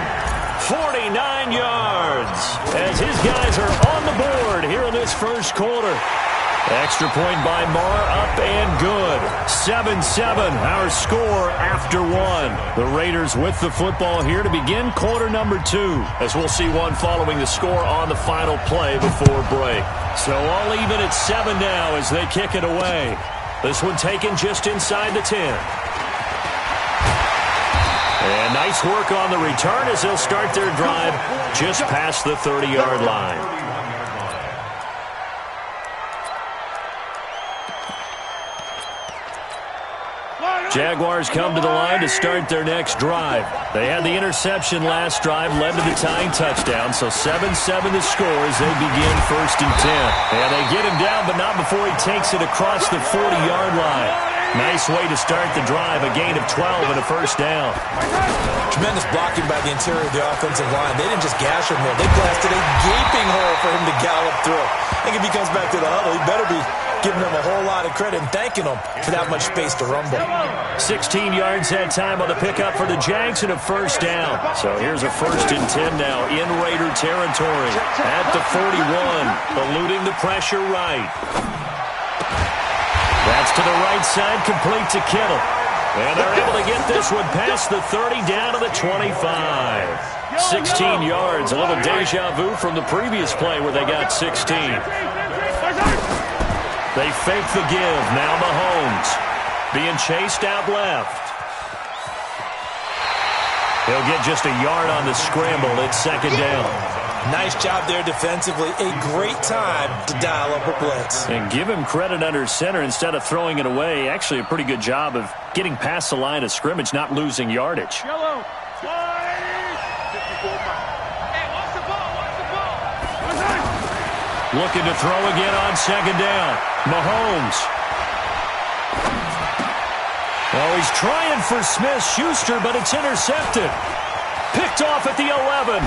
49 yards. As his guys are on the board here in this first quarter. Extra point by Marr, up and good. 7-7, our score after 1. The Raiders with the football here to begin quarter number 2. As we'll see one following the score on the final play before break. So all even at 7 now as they kick it away. This one taken just inside the 10. And nice work on the return as they'll start their drive just past the 30-yard line. Jaguars come to the line to start their next drive. They had the interception last drive, led to the tying touchdown, so 7-7 the score as they begin 1st and 10. And they get him down, but not before he takes it across the 40-yard line. Nice way to start the drive, a gain of 12 and a first down. Tremendous blocking by the interior of the offensive line. They didn't just gash him there. They blasted a gaping hole for him to gallop through. I think if he comes back to the huddle, he better be giving them a whole lot of credit and thanking them for that much space to rumble. 16 yards that time on the pickup for the Jags and a first down. So here's a 1st and 10 now in Raider territory at the 41, eluding the pressure right. That's to the right side, complete to Kittle. And they're able to get this one past the 30 down to the 25. 16 yards, a little deja vu from the previous play where they got 16. They fake the give. Now Mahomes being chased out left. He'll get just a yard on the scramble. It's 2nd down. Nice job there defensively. A great time to dial up a blitz. And give him credit under center instead of throwing it away. Actually a pretty good job of getting past the line of scrimmage, not losing yardage. Yellow. 54 Looking to throw again on 2nd down. Mahomes. Oh, he's trying for Smith-Schuster, but it's intercepted. Picked off at the 11.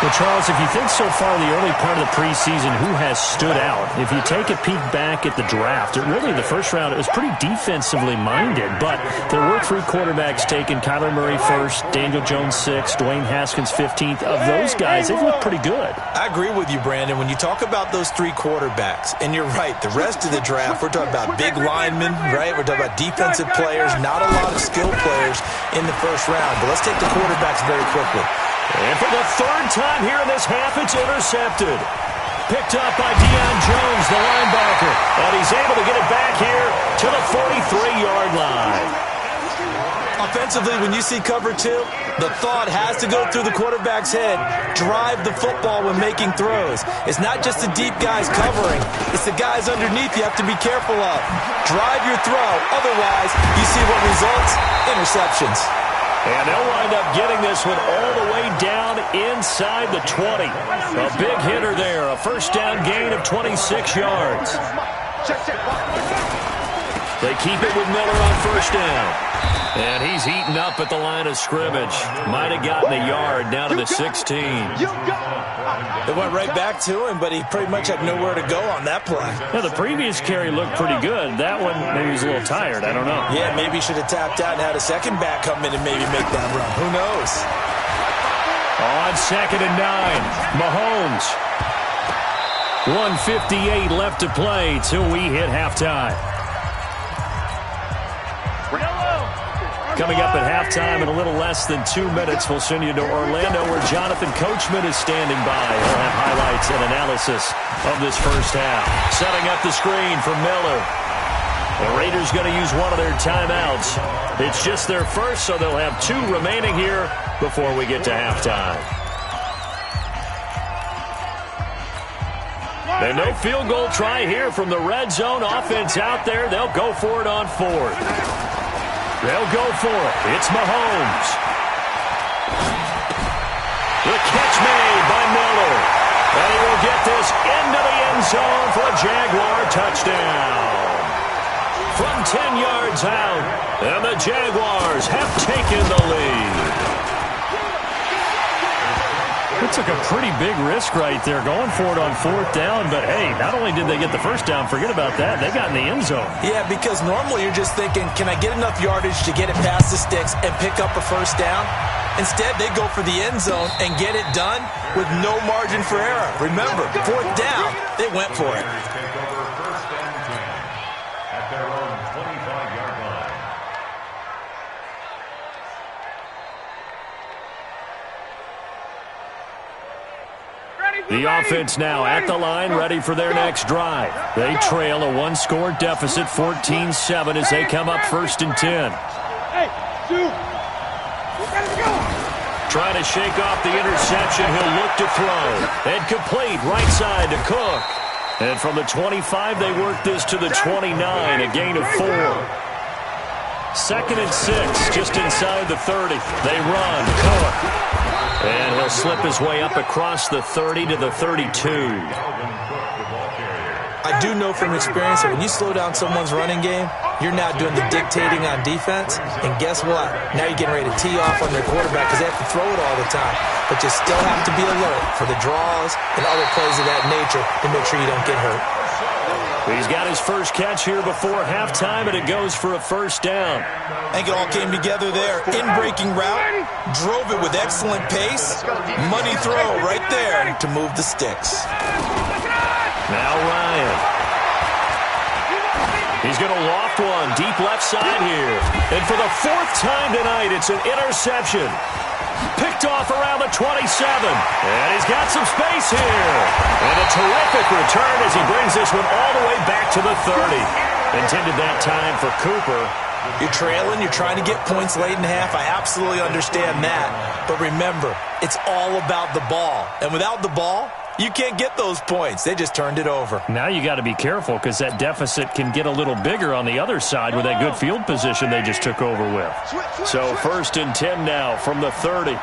Well, Charles, if you think so far the early part of the preseason, who has stood out? If you take a peek back at the draft, really the first round, it was pretty defensively minded, but there were 3 quarterbacks taken. Kyler Murray first, Daniel Jones 6th, Dwayne Haskins 15th. Of those guys, they've looked pretty good. I agree with you, Brandon. When you talk about those 3 quarterbacks, and you're right, the rest of the draft, we're talking about big linemen, right? We're talking about defensive players, not a lot of skilled players in the first round. But let's take the quarterbacks very quickly. And for the 3rd time here in this half, it's intercepted. Picked up by Deion Jones, the linebacker. And he's able to get it back here to the 43-yard line. Offensively, when you see cover 2, the thought has to go through the quarterback's head. Drive the football when making throws. It's not just the deep guys covering. It's the guys underneath you have to be careful of. Drive your throw. Otherwise, you see what results? Interceptions. And they'll wind up getting this one all the way down inside the 20. A big hitter there. A first down gain of 26 yards. They keep it with Miller on first down. And he's heating up at the line of scrimmage. Might have gotten a yard down to the 16. It went right back to him, but he pretty much had nowhere to go on that play. Yeah, the previous carry looked pretty good. That one, maybe he was a little tired. I don't know. Yeah, maybe he should have tapped out and had a second back come in and maybe make that run. Who knows? On 2nd and 9, Mahomes. 1:58 left to play till we hit halftime. Coming up at halftime in a little less than 2 minutes, we'll send you to Orlando where Jonathan Coachman is standing by. He'll have highlights and analysis of this first half. Setting up the screen for Miller. The Raiders going to use one of their timeouts. It's just their first, so they'll have 2 remaining here before we get to halftime. And no field goal try here from the red zone. Offense out there. They'll go for it on 4th. They'll go for it. It's Mahomes. The catch made by Miller. And he will get this into the end zone for a Jaguar touchdown. From 10 yards out, and the Jaguars have taken the lead. It took a pretty big risk right there going for it on 4th down, but hey, not only did they get the first down, forget about that, they got in the end zone. Yeah, because normally you're just thinking, can I get enough yardage to get it past the sticks and pick up a first down? Instead, they go for the end zone and get it done with no margin for error. Remember, 4th down, they went for it. At their own 25-yard line. The offense now at the line, ready for their next drive. They trail a 1-score deficit, 14-7, as they come up 1st and 10. Hey, dude. Trying to shake off the interception. He'll look to throw. And complete right side to Cook. And from the 25, they work this to the 29, a gain of 4. 2nd and 6, just inside the 30. They run. Cook. And he'll slip his way up across the 30 to the 32. I do know from experience that when you slow down someone's running game, you're now doing the dictating on defense. And guess what? Now you're getting ready to tee off on their quarterback because they have to throw it all the time. But you still have to be alert for the draws and other plays of that nature to make sure you don't get hurt. He's got his first catch here before halftime, and it goes for a first down. I think it all came together there. In-breaking route, drove it with excellent pace. Money throw right there to move the sticks. Now Ryan. He's going to loft one deep left side here. And for the 4th time tonight, it's an interception. Picked off around the 27. And he's got some space here. And a terrific return as he brings this one all the way back to the 30. Intended that time for Cooper. You're trailing. You're trying to get points late in half. I absolutely understand that. But remember, it's all about the ball. And without the ball, you can't get those points. They just turned it over. Now you got to be careful because that deficit can get a little bigger on the other side with that good field position they just took over with. So 1st and 10 now from the 30.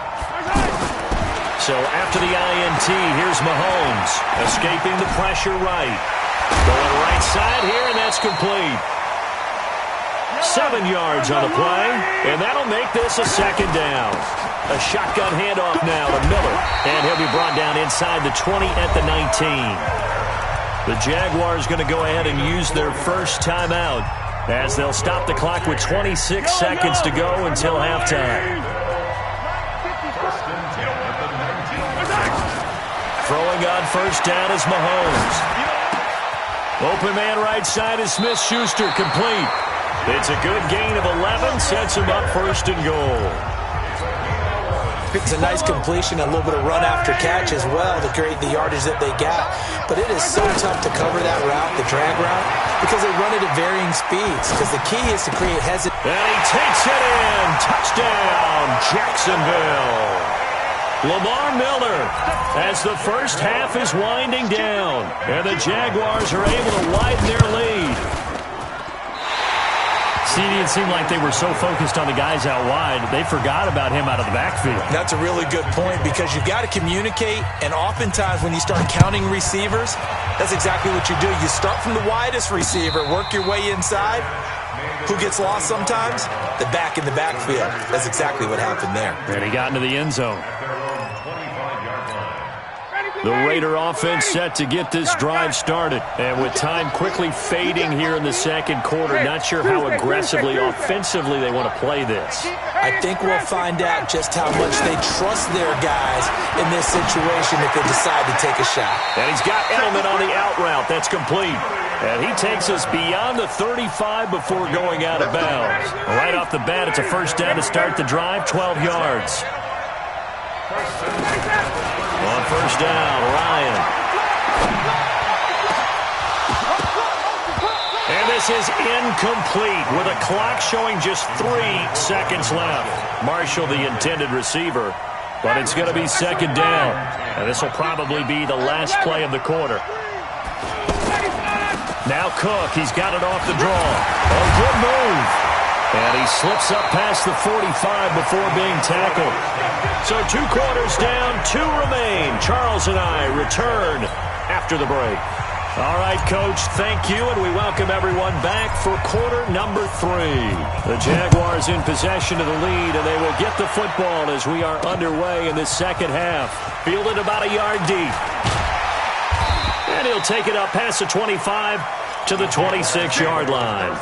So after the INT, here's Mahomes escaping the pressure right. Going right side here, and that's complete. 7 yards on the play, and that'll make this a second down. A shotgun handoff now to Miller, and he'll be brought down inside the 20 at the 19. The Jaguars going to go ahead and use their first timeout as they'll stop the clock with 26 seconds to go until halftime. Throwing on first down is Mahomes. Open man right side is Smith-Schuster, complete. It's a good gain of 11, sets him up first and goal. It's a nice completion, a little bit of run after catch as well to create the yardage that they got. But it is so tough to cover that route, the drag route, because they run it at varying speeds. Because the key is to create hesitation. And he takes it in. Touchdown, Jacksonville. Lamar Miller as the first half is winding down. And the Jaguars are able to widen their lead. It seemed like they were so focused on the guys out wide, they forgot about him out of the backfield. That's a really good point because you've got to communicate, and oftentimes when you start counting receivers, that's exactly what you do. You start from the widest receiver, work your way inside. Who gets lost sometimes? The back in the backfield. That's exactly what happened there. And he got into the end zone. The Raider offense set to get this drive started. And with time quickly fading here in the second quarter, not sure how aggressively, offensively they want to play this. I think we'll find out just how much they trust their guys in this situation if they decide to take a shot. And he's got Edelman on the out route. That's complete. And he takes us beyond the 35 before going out of bounds. Right off the bat, it's a first down to start the drive, 12 yards. On first down, Ryan. And this is incomplete with a clock showing just 3 seconds left. Marshall, the intended receiver, but it's going to be second down. And this will probably be the last play of the quarter. Now Cook, he's got it off the draw. A good move. And he slips up past the 45 before being tackled. So 2 quarters down, 2 remain. Charles and I return after the break. All right, Coach, thank you, and we welcome everyone back for quarter number 3. The Jaguars in possession of the lead, and they will get the football as we are underway in the second half. Fielded about a yard deep. And he'll take it up past the 25 to the 26-yard line.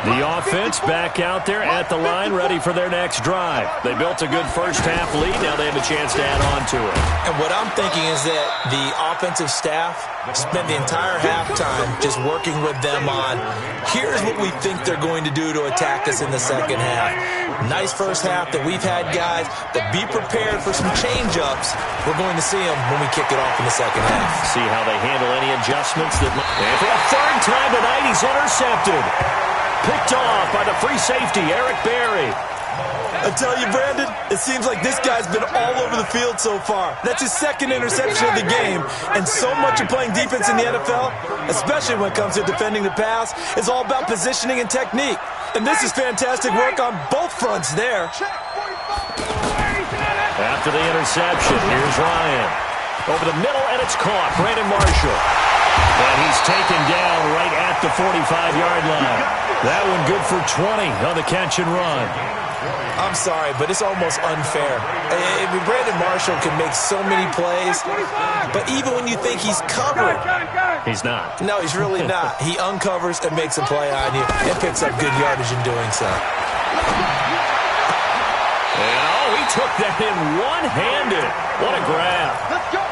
The offense back out there at the line, ready for their next drive. They built a good first-half lead. Now they have a chance to add on to it. And what I'm thinking is that the offensive staff spent the entire halftime just working with them on, here's what we think they're going to do to attack us in the second half. Nice first half that we've had, guys, but be prepared for some change-ups. We're going to see them when we kick it off in the second half. See how they handle any adjustments. And for a third time tonight, he's intercepted. Picked off by the free safety, Eric Berry. I tell you, Brandon, it seems like this guy's been all over the field so far. That's his second interception of the game. And so much of playing defense in the NFL, especially when it comes to defending the pass, is all about positioning and technique. And this is fantastic work on both fronts there. After the interception, here's Ryan. Over the middle, and it's caught. Brandon Marshall. And he's taken down right at the 45-yard line. That one good for 20 on the catch and run. I'm sorry, but it's almost unfair. I mean, Brandon Marshall can make so many plays, but even when you think he's covered, he's not. No, he's really not. He uncovers and makes a play on you and picks up good yardage in doing so. And he took that in one-handed. What a grab.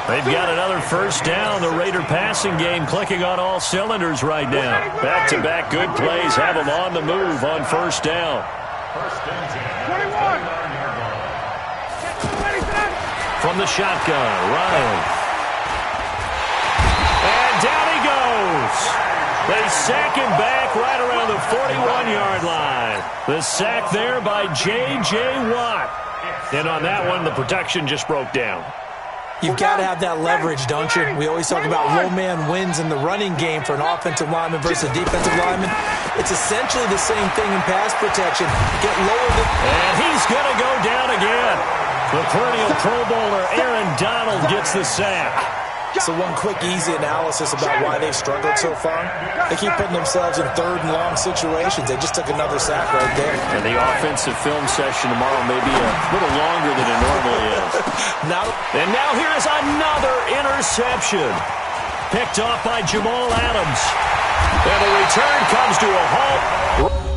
They've got another first down. The Raider passing game clicking on all cylinders right now. Back-to-back good plays have them on the move on first down. 21. From the shotgun, Ryan. And down he goes. They sack him back right around the 41-yard line. The sack there by J.J. Watt. And on that one, the protection just broke down. You've got to have that leverage, don't you? We always talk about low man wins in the running game for an offensive lineman versus a defensive lineman. It's essentially the same thing in pass protection. Get lower than... And he's going to go down again. The perennial Pro Bowler Aaron Donald gets the sack. So one quick, easy analysis about why they've struggled so far. They keep putting themselves in third and long situations. They just took another sack right there. And the offensive film session tomorrow may be a little longer than it normally is. And now here is another interception. Picked off by Jamal Adams. And the return comes to a halt.